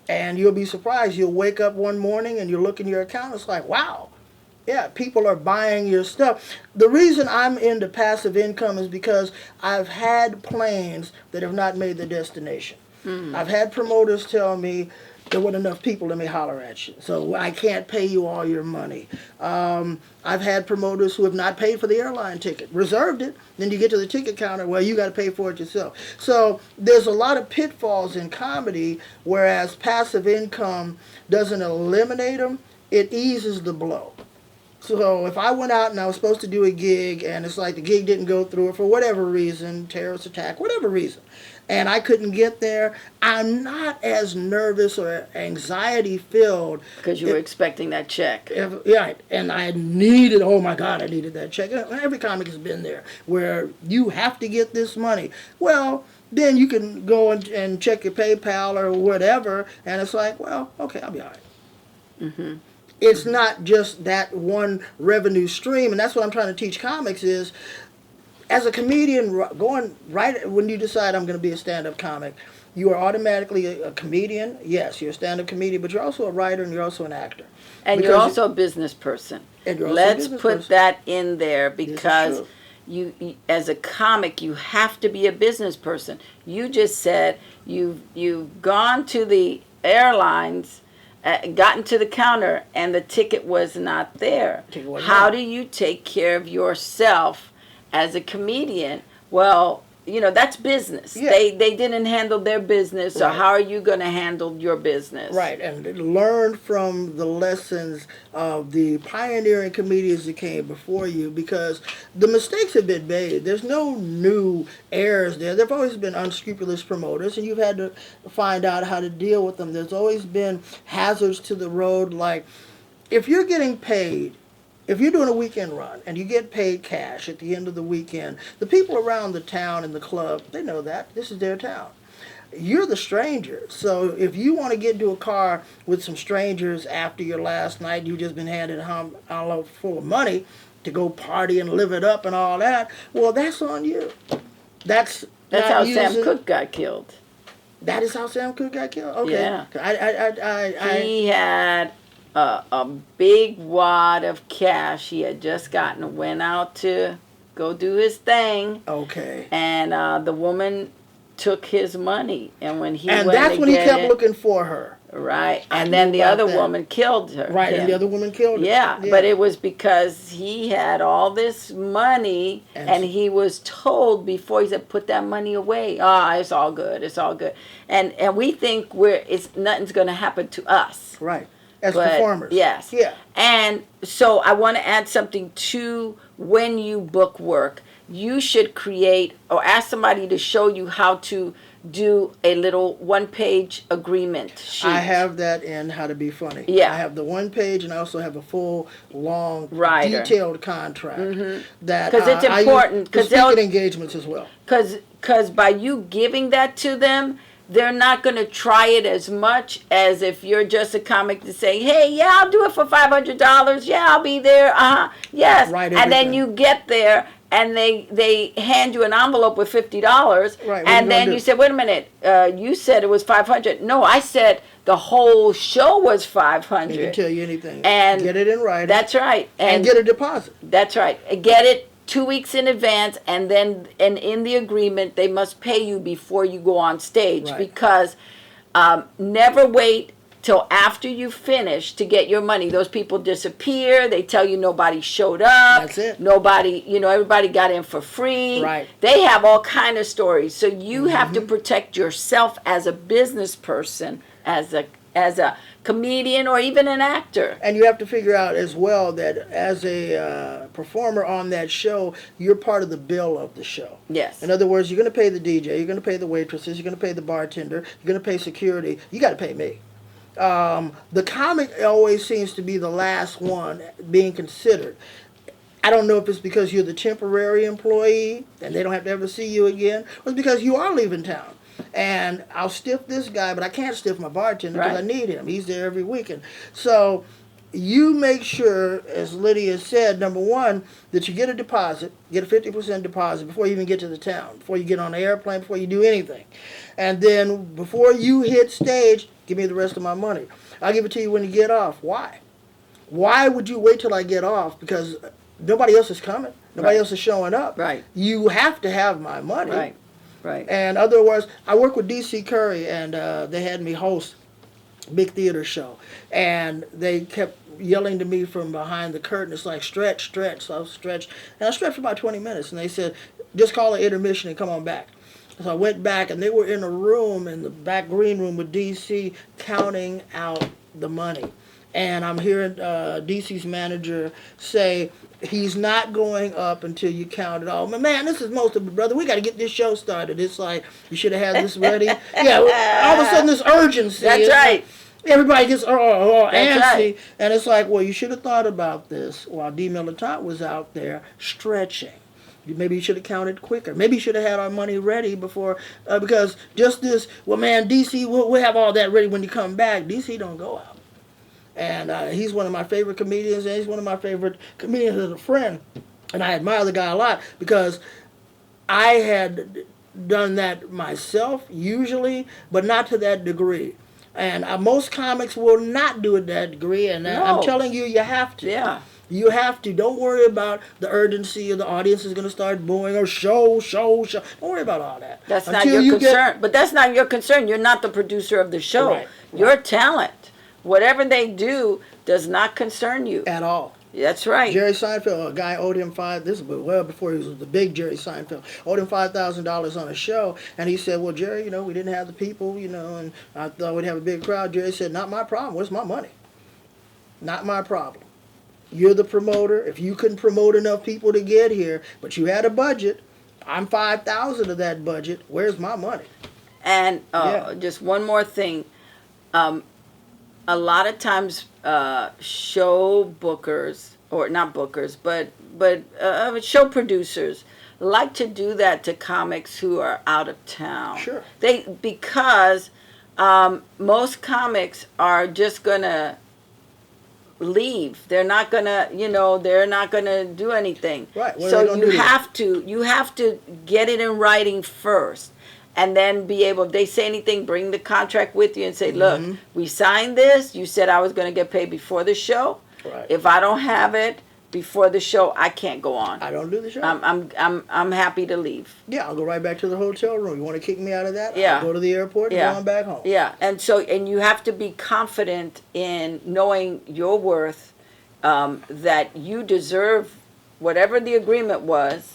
And you'll be surprised. You'll wake up one morning and you look in your account, it's like, wow. Yeah, people are buying your stuff. The reason I'm into passive income is because I've had planes that have not made the destination. I've had promoters tell me, there weren't enough people, let me holler at you. So I can't pay you all your money. I've had promoters who have not paid for the airline ticket, reserved it, then you get to the ticket counter, well, you got to pay for it yourself. So there's a lot of pitfalls in comedy, whereas passive income doesn't eliminate them, it eases the blow. So if I went out and I was supposed to do a gig, and it's like the gig didn't go through for whatever reason, terrorist attack, whatever reason, and I couldn't get there, I'm not as nervous or anxiety filled. Because you were expecting that check. Yeah, and I needed, oh my God, I needed that check. Every comic has been there, where you have to get this money. Well, then you can go and check your PayPal or whatever, and it's like, well, okay, I'll be all right. It's not just that one revenue stream, and that's what I'm trying to teach comics is, as a comedian, going right when you decide I'm going to be a stand-up comic, you are automatically a comedian. Yes, you're a stand-up comedian, but you're also a writer and you're also an actor. And you're also a business person. Let's put that in there, because you, as a comic, you have to be a business person. You just said you've gone to the airlines, gotten to the counter, and the ticket was not there. How do you take care of yourself as a comedian? Well, that's business. Yeah. They didn't handle their business, so how are you going to handle your business? Right, and learn from the lessons of the pioneering comedians that came before you, because the mistakes have been made. There's no new heirs there. There have always been unscrupulous promoters, and you've had to find out how to deal with them. There's always been hazards to the road, like if you're getting paid, if you're doing a weekend run and you get paid cash at the end of the weekend, the people around the town and the club, they know that. This is their town. You're the stranger. So if you want to get into a car with some strangers after your last night, you've just been handed a envelope full of money to go party and live it up and all that, well, that's on you. That's how Sam Cooke got killed. That is how Sam Cooke got killed? Okay. Yeah. He had a big wad of cash he had just gotten, went out to go do his thing. Okay. And the woman took his money, and when he and went that's to when he get kept it, looking for her. Right. And then the other woman killed her. Right, and the other woman killed her. Yeah, but it was because he had all this money, and he was told before, he said, put that money away. It's all good. It's all good. And we think nothing's going to happen to us. Right. As performers. Yes. Yeah. And so I want to add something to when you book work. You should create or ask somebody to show you how to do a little one-page agreement sheet. I have that in How to Be Funny. Yeah. I have the one page, and I also have a full, long, detailed contract. That because it's important. Because speaking engagements as well. Because by you giving that to them, they're not going to try it as much as if you're just a comic to say, hey, yeah, I'll do it for $500. Yeah, I'll be there. Yes. Right, and then you get there, and they hand you an envelope with $50. Right, and then you said, wait a minute, you said it was $500. No, I said the whole show was $500. They can tell you anything. And get it in writing. That's right. And get a deposit. That's right. Get it 2 weeks in advance, and then in the agreement they must pay you before you go on stage. Right. Because never wait till after you finish to get your money. Those people disappear. They tell you nobody showed up. That's it. Nobody, everybody got in for free. Right. They have all kind of stories. So you have to protect yourself as a business person, as a comedian, or even an actor. And you have to figure out as well that as a performer on that show, you're part of the bill of the show. Yes. In other words, you're going to pay the DJ, you're going to pay the waitresses, you're going to pay the bartender, you're going to pay security. You got to pay me. The comic always seems to be the last one being considered. I don't know if it's because you're the temporary employee and they don't have to ever see you again, or it's because you are leaving town. And I'll stiff this guy, but I can't stiff my bartender because I need him. He's there every weekend. So you make sure, as Lydia said, number one, that you get a deposit, get a 50% deposit before you even get to the town, before you get on the airplane, before you do anything. And then before you hit stage, give me the rest of my money. I'll give it to you when you get off. Why? Why would you wait till I get off? Because nobody else is coming. Nobody else is showing up. Right. You have to have my money. Right. Right. And otherwise, I work with D.C. Curry, and they had me host a big theater show. And they kept yelling to me from behind the curtain. It's like, stretch, stretch. So I stretched. And I stretched for about 20 minutes. And they said, just call an intermission and come on back. So I went back, and they were in a room, in the back green room with D.C., counting out the money. And I'm hearing D.C.'s manager say, he's not going up until you count it all. Man, this is most of it, brother. We got to get this show started. It's like, you should have had this ready. Yeah, all of a sudden this urgency. That's right. Everybody gets antsy. Right. And it's like, well, you should have thought about this while Dmilitant was out there stretching. Maybe you should have counted quicker. Maybe you should have had our money ready before, because just this, well, man, DC, we'll have all that ready when you come back. DC don't go out. And he's one of my favorite comedians, and he's one of my favorite comedians as a friend. And I admire the guy a lot because I had done that myself, usually, but not to that degree. And most comics will not do it to that degree, and No. I'm telling you, you have to. Yeah. You have to. Don't worry about the urgency of the audience is going to start booing or show. Don't worry about all that. That's not your concern. But that's not your concern. You're not the producer of the show. Right. Your talent, whatever they do, does not concern you. At all. That's right. Jerry Seinfeld, a guy owed him this was well before he was the big Jerry Seinfeld, owed him $5,000 on a show, and he said, well, Jerry, we didn't have the people, and I thought we'd have a big crowd. Jerry said, not my problem. Where's my money? Not my problem. You're the promoter. If you couldn't promote enough people to get here, but you had a budget, I'm 5,000 of that budget. Where's my money? And just one more thing. A lot of times show bookers, or not bookers, but show producers like to do that to comics who are out of town. Sure. Because most comics are just going to leave. They're not gonna, they're not gonna do anything. Right. So you have to get it in writing first, and then be able. If they say anything, bring the contract with you and say, "Look, we signed this. You said I was going to get paid before the show. Right. If I don't have it before the show, I can't go on. I don't do the show. I'm happy to leave. Yeah, I'll go right back to the hotel room. You want to kick me out of that? Yeah. I'll go to the airport and go on back home. Yeah, and you have to be confident in knowing your worth, that you deserve whatever the agreement was.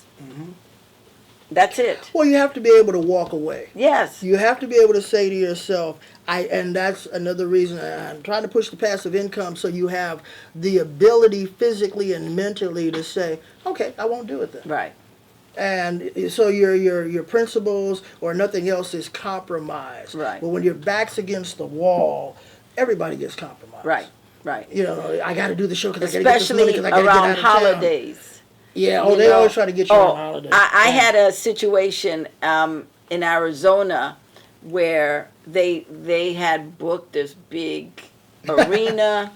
That's it. Well, you have to be able to walk away. Yes. You have to be able to say to yourself, and that's another reason I'm trying to push the passive income, so you have the ability physically and mentally to say, okay, I won't do it then. Right. And so your principles or nothing else is compromised. Right. But when your back's against the wall, everybody gets compromised. Right. I got to do the show because I got to get this money Especially because I got to get out around of holidays. town. Yeah, they always try to get you on holidays. I had a situation in Arizona where they had booked this big arena,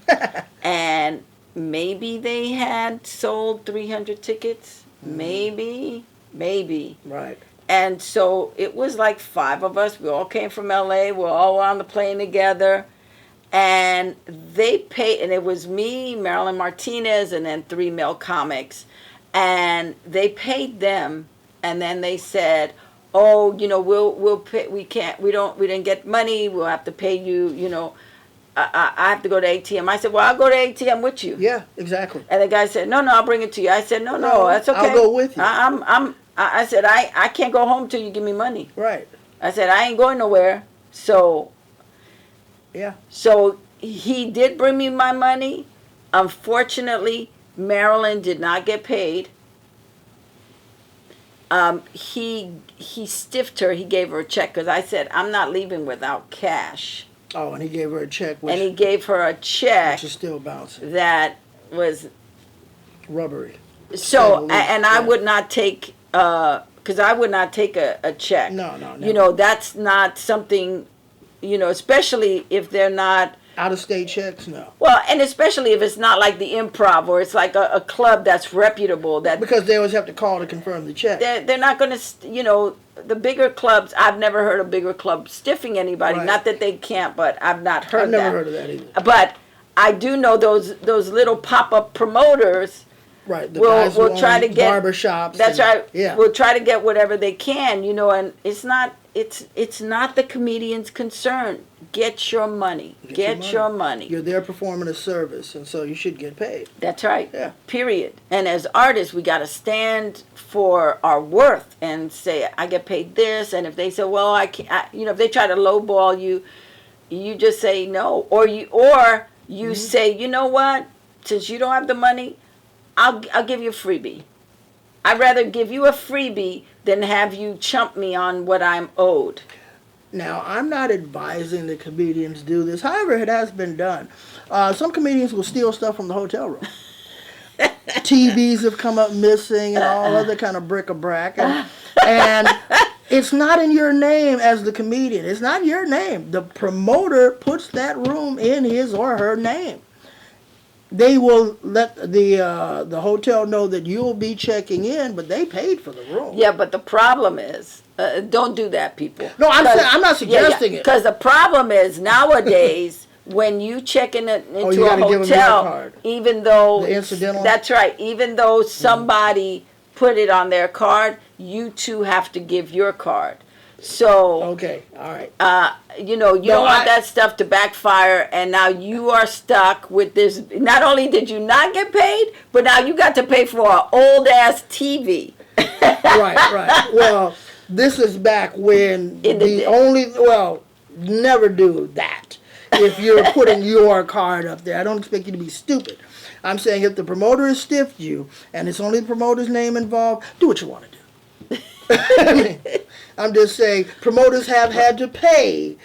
and maybe they had sold 300 tickets. Maybe. Right. And so it was like 5 of us. We all came from LA. We're all on the plane together. And they paid, and it was me, Marilyn Martinez, and then 3 male comics. And they paid them, and then they said, "Oh, we'll pay. We didn't get money. We'll have to pay you. I have to go to ATM." I said, "Well, I'll go to ATM with you." Yeah, exactly. And the guy said, "No, I'll bring it to you." I said, "No, that's okay. I'll go with you." I said, I can't go home till you give me money. Right. I said, I ain't going nowhere. So. Yeah. So he did bring me my money. Unfortunately, Marilyn did not get paid. He stiffed her. He gave her a check because I said, I'm not leaving without cash. Oh, and he gave her a check. And he gave her a check. Which is still bouncing. That was rubbery. So, and I would not take, because I would not take a check. No, never. That's not something, especially if they're not. Out-of-state checks, no. Well, and especially if it's not like the Improv or it's like a club that's reputable. Because they always have to call to confirm the check. They're not going to, the bigger clubs, I've never heard of bigger clubs stiffing anybody. Right. Not that they can't, but I've not heard that. I've never heard of that either. But I do know those little pop-up promoters. Right, the guys will try to get barbershops. That's right. Yeah, we'll try to get whatever they can, and it's not the comedian's concern. Get your money. Get your money. You're there performing a service, and so you should get paid. That's right. Yeah. Period. And as artists, we got to stand for our worth and say, I get paid this. And if they say, well, I can't, if they try to lowball you, you just say no, or you say, you know what? Since you don't have the money, I'll give you a freebie. I'd rather give you a freebie than have you chump me on what I'm owed. Now, I'm not advising the comedians do this. However, it has been done. Some comedians will steal stuff from the hotel room. TVs have come up missing and all other kind of bric-a-brac. And it's not in your name as the comedian. It's not your name. The promoter puts that room in his or her name. They will let the hotel know that you'll be checking in, but they paid for the room. Yeah, but the problem is, don't do that, people. No, I'm not suggesting it. Because the problem is nowadays, when you check into you a gotta give them your hotel, card. even though The incidental? that's right, even though somebody put it on their card, you too have to give your card. So Okay, all right. you don't want that stuff to backfire, and now you are stuck with this. Not only did you not get paid, but now you got to pay for an old ass TV. Right. Well, this is back when never do that. If you're putting your card up there, I don't expect you to be stupid. I'm saying if the promoter has stiffed you and it's only the promoter's name involved, do what you want to do. I'm just saying promoters have had to pay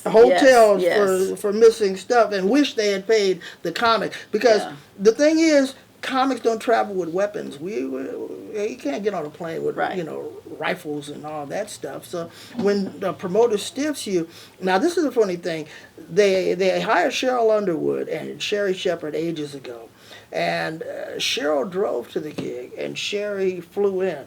hotels for missing stuff and wish they had paid the comic, because the thing is, comics don't travel with weapons. You can't get on a plane with rifles and all that stuff. So when the promoter stiffs you, now this is a funny thing. They hired Cheryl Underwood and Sherry Shepherd ages ago, and Cheryl drove to the gig and Sherry flew in.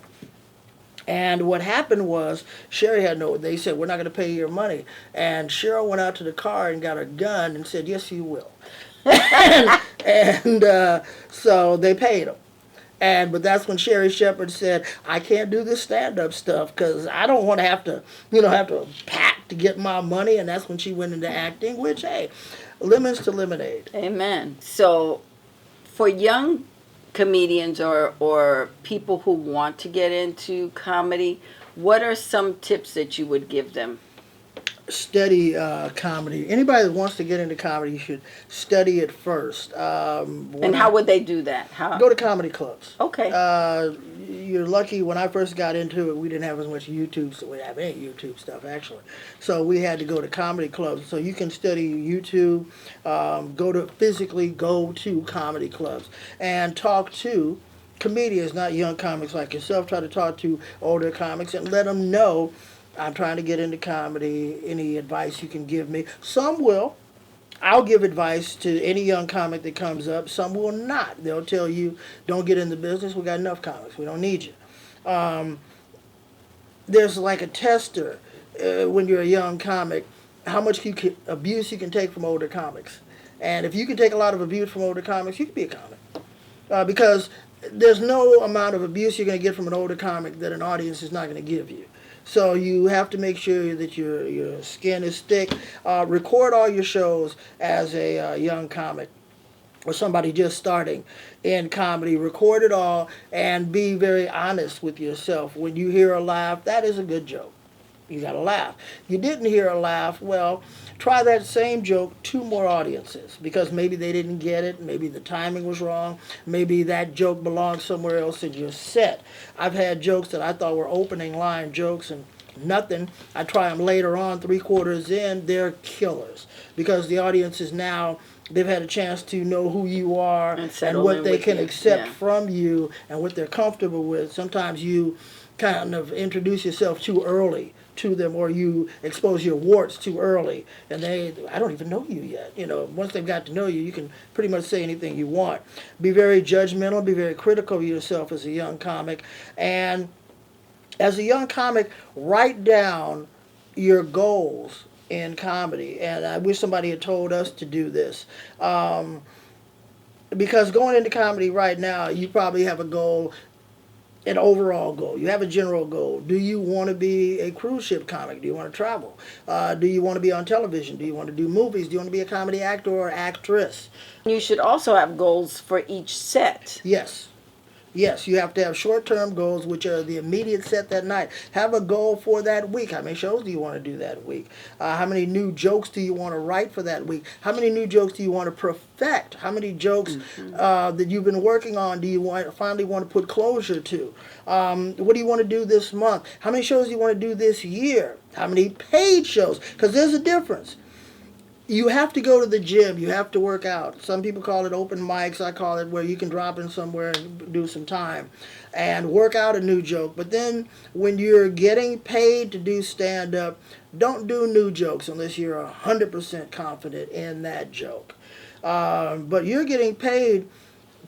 And what happened was, Sherry they said, we're not going to pay your money. And Cheryl went out to the car and got a gun and said, yes, you will. So they paid him. But that's when Sherry Shepherd said, I can't do this stand-up stuff because I don't want to have to pack to get my money. And that's when she went into acting, which, hey, lemons to lemonade. Amen. So for young comedians or people who want to get into comedy, what are some tips that you would give them? Study comedy. Anybody that wants to get into comedy should study it first. And how would they do that? Go to comedy clubs. Okay. You're lucky. When I first got into it, we didn't have as much YouTube, so we didn't have any YouTube stuff actually. So we had to go to comedy clubs. So you can study YouTube. Physically go to comedy clubs and talk to comedians, not young comics like yourself. Try to talk to older comics and let them know, I'm trying to get into comedy. Any advice you can give me? Some will. I'll give advice to any young comic that comes up. Some will not. They'll tell you, don't get in the business. We got enough comics. We don't need you. There's like a tester when you're a young comic, how much abuse you can take from older comics. And if you can take a lot of abuse from older comics, you can be a comic. Because there's no amount of abuse you're going to get from an older comic that an audience is not going to give you. So you have to make sure that your skin is thick. Record all your shows as a young comic or somebody just starting in comedy. Record it all and be very honest with yourself. When you hear a laugh, that is a good joke. You got to laugh. You didn't hear a laugh, well, try that same joke 2 more audiences, because maybe they didn't get it, maybe the timing was wrong, maybe that joke belongs somewhere else in your set. I've had jokes that I thought were opening line jokes and nothing. I try them later on, 3/4 in, they're killers, because the audience is now, they've had a chance to know who you are and what they can accept from you and what they're comfortable with. Sometimes you kind of introduce yourself too early to them, or you expose your warts too early, and I don't even know you yet. Once they've got to know you, you can pretty much say anything you want. Be very judgmental, be very critical of yourself as a young comic, and as a young comic, write down your goals in comedy. And I wish somebody had told us to do this. Because going into comedy right now, you probably have a goal, an overall goal. You have a general goal. Do you want to be a cruise ship comic? Do you want to travel? Do you want to be on television? Do you want to do movies? Do you want to be a comedy actor or actress? You should also have goals for each set. Yes. Yes, you have to have short-term goals, which are the immediate set that night. Have a goal for that week. How many shows do you want to do that week? How many new jokes do you want to write for that week? How many new jokes do you want to perfect? How many jokes that you've been working on do you finally want to put closure to? What do you want to do this month? How many shows do you want to do this year? How many paid shows? Because there's a difference. You have to go to the gym. You have to work out. Some people call it open mics. I call it where you can drop in somewhere and do some time and work out a new joke. But then when you're getting paid to do stand-up, don't do new jokes unless you're 100% confident in that joke. But you're getting paid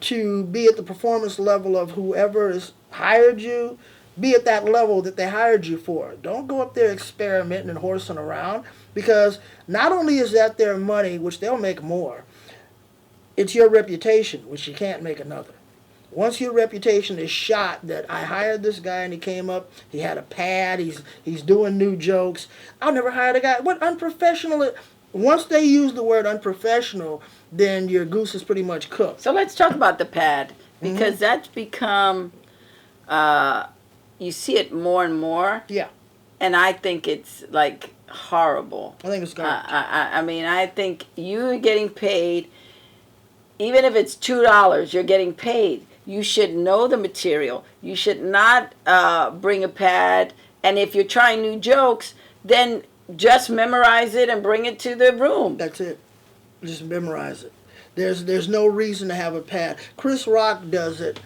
to be at the performance level of whoever has hired you. Be at that level that they hired you for. Don't go up there experimenting and horsing around, because not only is that their money, which they'll make more, it's your reputation, which you can't make another. Once your reputation is shot that I hired this guy and he came up, he had a pad, he's doing new jokes. I'll never hire a guy. What unprofessional? Once they use the word unprofessional, then your goose is pretty much cooked. So let's talk about the pad, because that's become... you see it more and more. Yeah. And I think it's like horrible. I think it's garbage. I mean, I think you're getting paid, even if it's $2, you're getting paid. You should know the material. You should not bring a pad. And if you're trying new jokes, then just memorize it and bring it to the room. That's it. Just memorize it. There's no reason to have a pad. Chris Rock does it.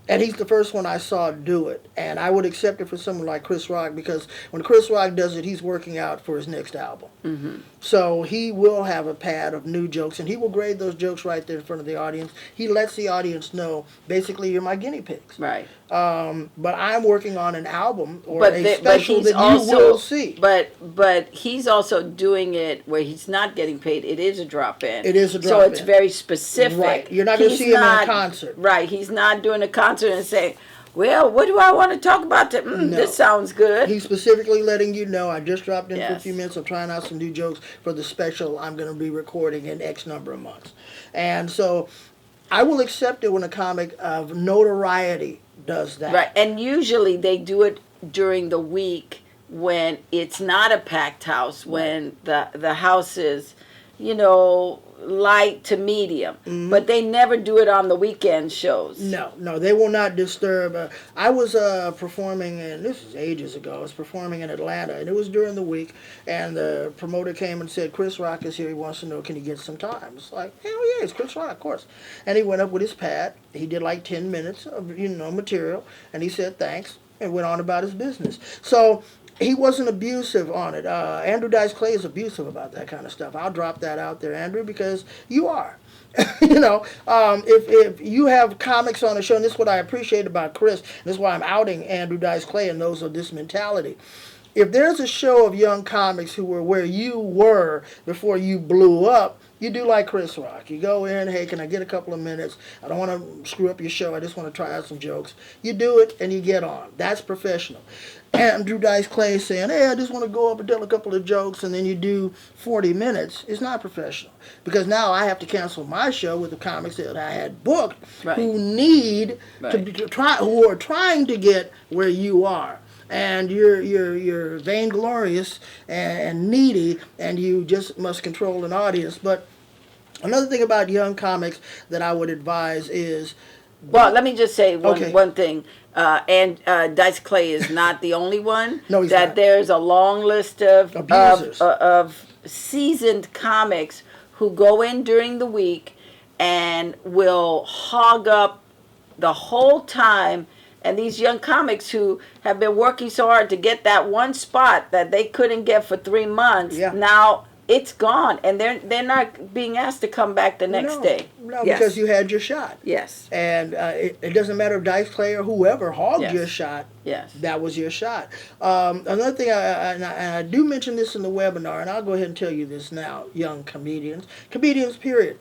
And he's the first one I saw do it. And I would accept it for someone like Chris Rock, because when Chris Rock does it, he's working out for his next album. Mm-hmm. So he will have a pad of new jokes, and he will grade those jokes right there in front of the audience. He lets the audience know, basically, you're my guinea pigs. Right. But I'm working on an album or a special that you will see. But he's also doing it where he's not getting paid. It is a drop-in. It is a drop-in. So it's very specific. Right. You're not going to see him in a concert. Right. He's not doing a concert and saying, well, what do I want to talk about? No. This sounds good. He's specifically letting you know, I just dropped in for a few Yes. minutes. I'm trying out some new jokes for the special I'm going to be recording in X number of months. And so I will accept it when a comic of notoriety does that. Right. And usually they do it during the week when it's not a packed house, when the house is, light to medium. Mm-hmm. But they never do it on the weekend shows. No, they will not disturb. I was performing, and this was ages ago, I was performing in Atlanta, and it was during the week, and the promoter came and said, Chris Rock is here, he wants to know, can he get some time? It's like, hell yeah, it's Chris Rock, of course. And he went up with his pad, he did like 10 minutes of, material, and he said thanks, and went on about his business. So, he wasn't abusive on it. Andrew Dice Clay is abusive about that kind of stuff. I'll drop that out there, Andrew, because you are. If you have comics on the show, and this is what I appreciate about Chris, and this is why I'm outing Andrew Dice Clay and those of this mentality. If there's a show of young comics who were where you were before you blew up, you do like Chris Rock. You go in, hey, can I get a couple of minutes? I don't want to screw up your show. I just want to try out some jokes. You do it, and you get on. That's professional. Andrew Dice Clay saying, hey, I just want to go up and tell a couple of jokes, and then you do 40 minutes. It's not professional. Because now I have to cancel my show with the comics that I had booked who need to try, who are trying to get where you are. And you're vainglorious and needy, and you just must control an audience. But another thing about young comics that I would advise is... Well, let me just say one thing. And Dice Clay is not the only one. No, he's not. There's a long list of seasoned comics who go in during the week and will hog up the whole time. And these young comics who have been working so hard to get that one spot that they couldn't get for 3 months, now it's gone, and they're not being asked to come back the next day. No, because you had your shot. Yes. And it doesn't matter if Dice Clay or whoever hogged your shot. Yes. That was your shot. Another thing, and I do mention this in the webinar, and I'll go ahead and tell you this now, young comedians, period.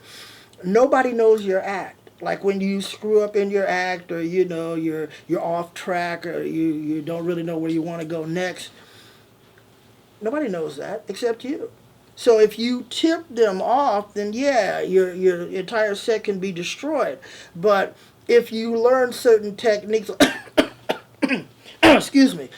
Nobody knows your act. Like when you screw up in your act, or you're off track, or you don't really know where you want to go next. Nobody knows that except you. So if you tip them off, then your entire set can be destroyed. But if you learn certain techniques, excuse me,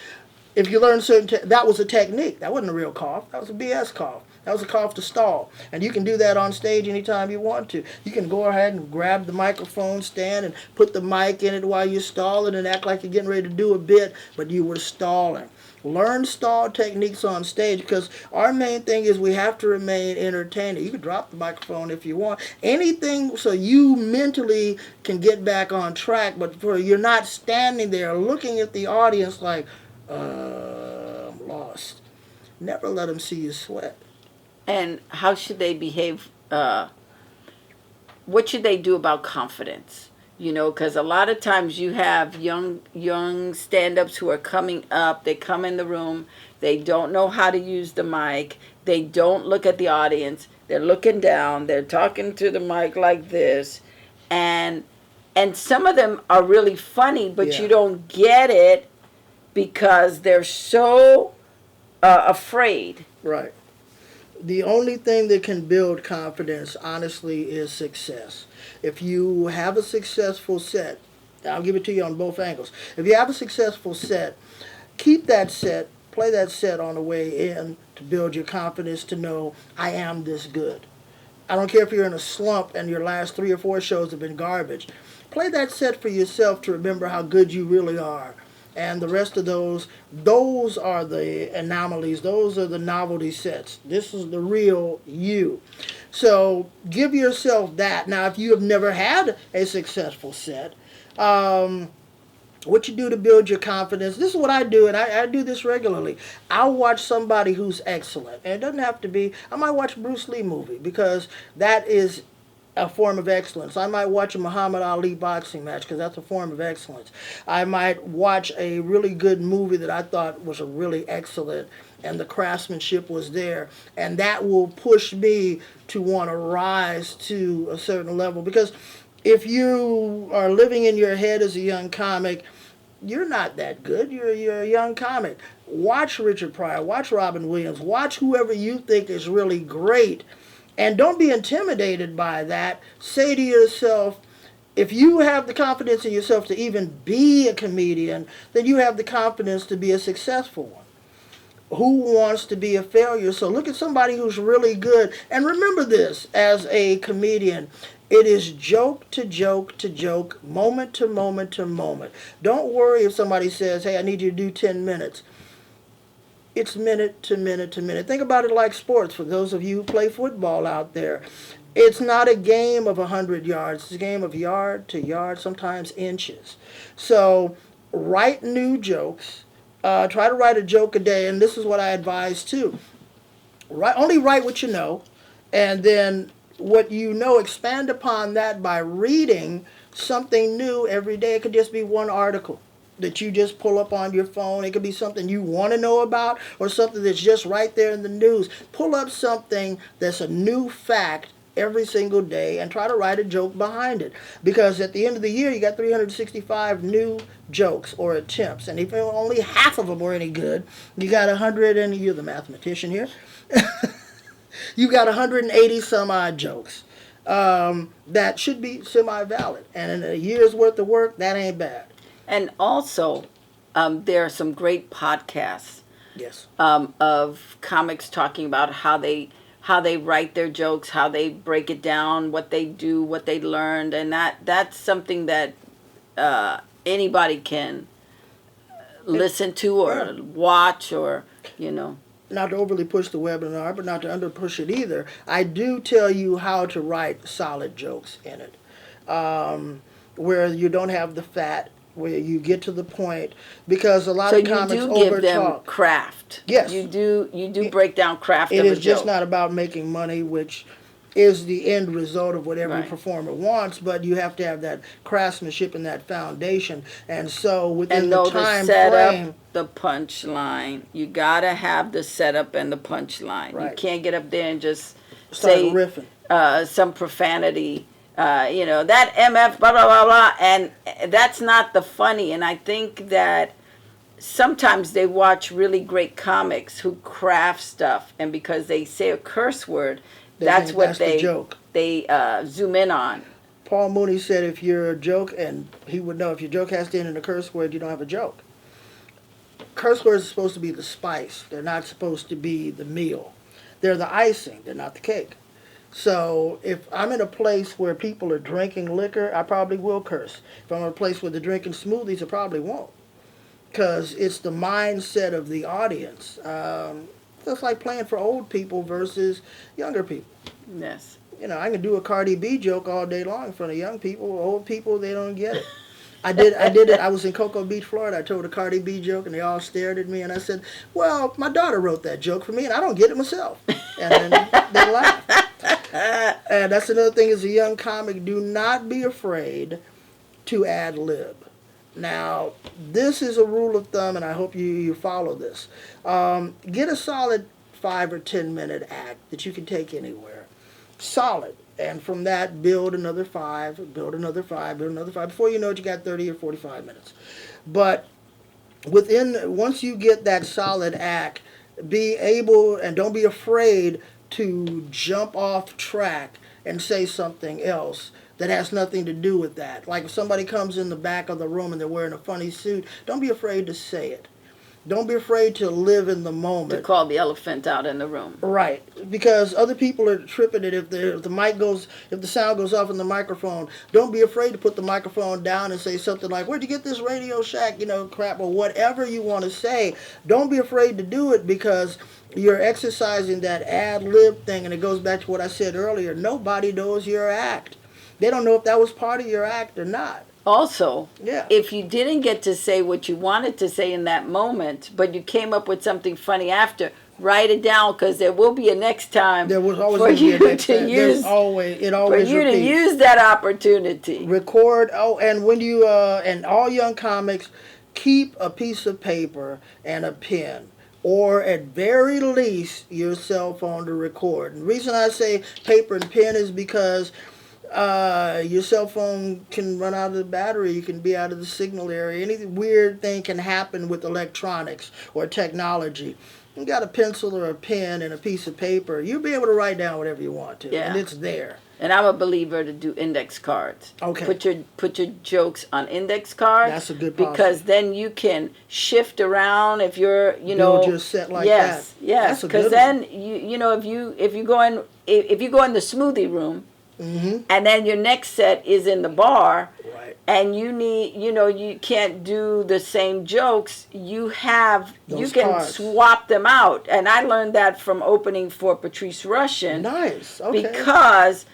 if you learn that was a technique. That wasn't a real cough. That was a BS cough. That was a cough to stall. And you can do that on stage anytime you want to. You can go ahead and grab the microphone stand and put the mic in it while you're stalling and act like you're getting ready to do a bit, but you were stalling. Learn stall techniques on stage, because our main thing is we have to remain entertaining. You can drop the microphone if you want. Anything so you mentally can get back on track, but you're not standing there looking at the audience like, I'm lost. Never let them see you sweat. And how should they behave? What should they do about confidence? You know, because a lot of times you have young stand-ups who are coming up. They come in the room. They don't know how to use the mic. They don't look at the audience. They're looking down. They're talking to the mic like this. And some of them are really funny, but you don't get it because they're so afraid. Right. The only thing that can build confidence, honestly, is success. If you have a successful set, I'll give it to you on both angles. If you have a successful set, keep that set, play that set on the way in to build your confidence to know, I am this good. I don't care if you're in a slump and your last 3 or 4 shows have been garbage. Play that set for yourself to remember how good you really are. And the rest of those are the anomalies. Those are the novelty sets. This is the real you. So give yourself that. Now, if you have never had a successful set, what you do to build your confidence, this is what I do, and I do this regularly. I'll watch somebody who's excellent. And it doesn't have to be, I might watch a Bruce Lee movie, because that is a form of excellence. I might watch a Muhammad Ali boxing match, because that's a form of excellence. I might watch a really good movie that I thought was a really excellent, and the craftsmanship was there, and that will push me to want to rise to a certain level. Because if you are living in your head as a young comic, you're not that good. You're a young comic. Watch Richard Pryor, watch Robin Williams, watch whoever you think is really great. And don't be intimidated by that. Say to yourself, if you have the confidence in yourself to even be a comedian, then you have the confidence to be a successful one. Who wants to be a failure? So look at somebody who's really good. And remember this, as a comedian, it is joke to joke to joke, moment to moment to moment. Don't worry if somebody says, hey, I need you to do 10 minutes. It's minute to minute to minute. Think about it like sports, for those of you who play football out there. It's not a game of 100 yards. It's a game of yard to yard, sometimes inches. So write new jokes. Try to write a joke a day, and this is what I advise too. Only write what you know, and then what you know, expand upon that by reading something new every day. It could just be one article that you just pull up on your phone. It could be something you want to know about, or something that's just right there in the news. Pull up something that's a new fact every single day and try to write a joke behind it. Because at the end of the year, you got 365 new jokes or attempts. And if only half of them were any good, you got 100, and you're the mathematician here, you got 180 some odd jokes that should be semi-valid. And in a year's worth of work, that ain't bad. And also, there are some great podcasts. Yes. Of comics talking about how they write their jokes, how they break it down, what they do, what they learned, and that's something that anybody can listen to or watch, or Not to overly push the webinar, but not to under push it either. I do tell you how to write solid jokes in it, where you don't have the fat, where you get to the point, because a lot of comics over-talk. So you do give them craft. Yes. You do break down craft of a joke. It is just not about making money, which is the end result of what every performer wants, but you have to have that craftsmanship and that foundation. And so within the time frame, the punchline, you gotta have the setup and the punchline. Right. You can't get up there and just start say riffing. Some profanity. That MF, blah, blah, blah, blah, and that's not the funny. And I think that sometimes they watch really great comics who craft stuff, and because they say a curse word, that's what they zoom in on. Paul Mooney said if your joke, and he would know, if your joke has to end in a curse word, you don't have a joke. Curse words are supposed to be the spice. They're not supposed to be the meal. They're the icing. They're not the cake. So if I'm in a place where people are drinking liquor, I probably will curse. If I'm in a place where they're drinking smoothies, I probably won't. Because it's the mindset of the audience. It's like playing for old people versus younger people. Yes. I can do a Cardi B joke all day long in front of young people. Old people, they don't get it. I did it. I was in Cocoa Beach, Florida. I told a Cardi B joke, and they all stared at me. And I said, "Well, my daughter wrote that joke for me, and I don't get it myself." And then they laughed. And that's another thing as a young comic: do not be afraid to ad lib. Now, this is a rule of thumb, and I hope you follow this. Get a solid 5 or 10 minute act that you can take anywhere. Solid. And from that, build another 5, build another 5, build another 5. Before you know it, you got 30 or 45 minutes. But once you get that solid act, be able, and don't be afraid to jump off track and say something else that has nothing to do with that. Like if somebody comes in the back of the room and they're wearing a funny suit, don't be afraid to say it. Don't be afraid to live in the moment. To call the elephant out in the room. Right, because other people are tripping it if the sound goes off in the microphone. Don't be afraid to put the microphone down and say something like, "Where'd you get this Radio Shack, crap," or whatever you want to say. Don't be afraid to do it because you're exercising that ad lib thing, and it goes back to what I said earlier. Nobody knows your act. They don't know if that was part of your act or not. Also, Yeah. if you didn't get to say what you wanted to say in that moment, but you came up with something funny after, write it down because there will be a next time There was always for going to be you a next to time. use It for always you to repeats. use that opportunity. Record. Oh, and when you and all young comics, keep a piece of paper and a pen, or at very least your cell phone to record. And the reason I say paper and pen is because your cell phone can run out of the battery. You can be out of the signal area. Any weird thing can happen with electronics or technology. You got a pencil or a pen and a piece of paper, you'll be able to write down whatever you want to, Yeah. and it's there. And I'm a believer to do index cards. Okay. Put your jokes on index cards. That's a good policy. because then you can shift around if you're Build your set like yes, that. Yes, That's a because good then if you go in the smoothie room, Mm-hmm. and then your next set is in the bar, Right. and you need you can't do the same jokes. You can cards. swap them out, and I learned that from opening for Patrice Rushen. Nice. Okay. Because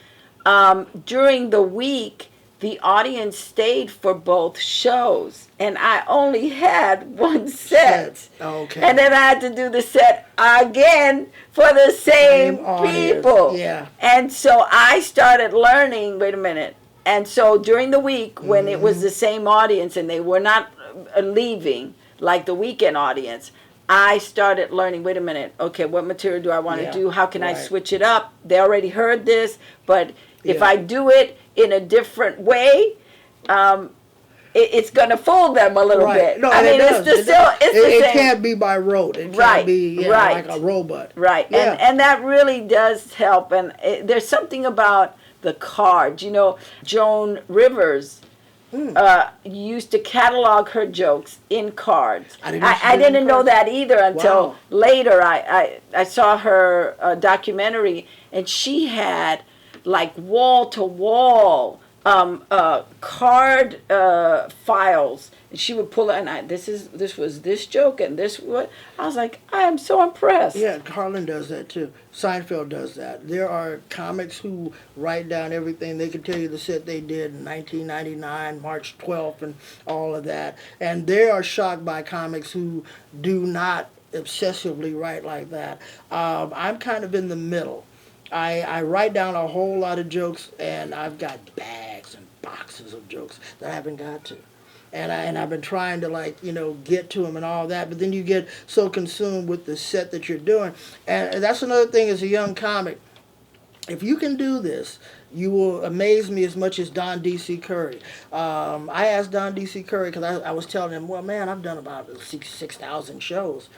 during the week, the audience stayed for both shows, and I only had one set. Okay. And then I had to do the set again for the same people. Yeah. And so I started learning, wait a minute. And so during the week, when it was the same audience and they were not leaving, like the weekend audience, I started learning, wait a minute, okay, what material do I want to do? How can I switch it up? They already heard this, but if I do it in a different way, it's going to fool them a little bit. No, I mean, it's the same. It can't be by rote. It can't be like a robot. Right, Yeah. and that really does help. And there's something about the cards. Joan Rivers used to catalog her jokes in cards. I didn't know that either until later. I saw her documentary, and she had like wall-to-wall card files, and she would pull it, and this was this joke, and this what I was like, I am so impressed. Yeah, Carlin does that too. Seinfeld does that. There are comics who write down everything. They can tell you the set they did in 1999, March 12th, and all of that. And they are shocked by comics who do not obsessively write like that. I'm kind of in the middle. I write down a whole lot of jokes, and I've got bags and boxes of jokes that I haven't got to. And I've been trying to get to them and all that, but then you get so consumed with the set that you're doing. And that's another thing as a young comic. If you can do this, you will amaze me as much as Don D.C. Curry. I asked Don D.C. Curry, because I was telling him, well, man, I've done about 6,000 shows.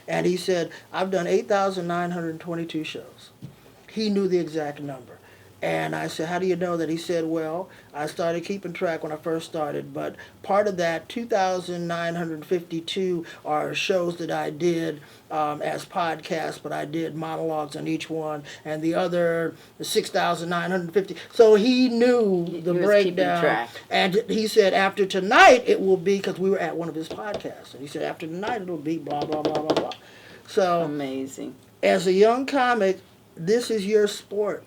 And he said, I've done 8,922 shows. He knew the exact number. And I said, how do you know that? He said, well, I started keeping track when I first started, but part of that 2,952 are shows that I did as podcasts, but I did monologues on each one, and the other 6,950. So he knew the He was keeping breakdown. track. And he said, after tonight, it will be, because we were at one of his podcasts, and he said, after tonight, it'll be blah, blah, blah, blah, blah. So Amazing. as a young comic, this is your sport.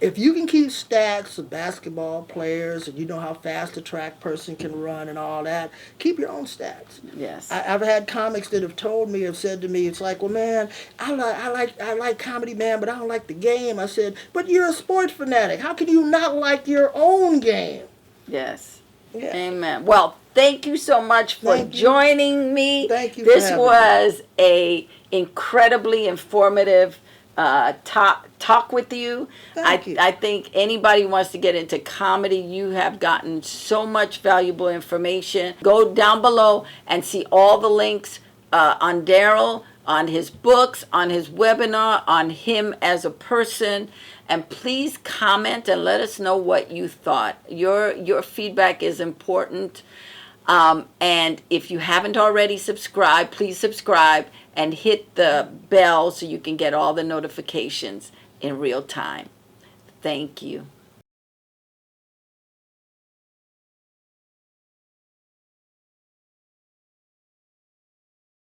If you can keep stats of basketball players and you know how fast a track person can run and all that, keep your own stats. Yes. I've had comics that have said to me, it's like, well, man, I like comedy, man, but I don't like the game. I said, but you're a sports fanatic. How can you not like your own game? Yes. Yeah. Amen. Well, thank you so much for joining me. Thank you. This was a incredibly informative talk with you. Thank you. I think anybody who wants to get into comedy, you have gotten so much valuable information. Go down below and see all the links on Darryl, on his books, on his webinar, on him as a person. And please comment and let us know what you thought. Your feedback is important. And if you haven't already subscribed, please subscribe and hit the bell so you can get all the notifications in real time. Thank you.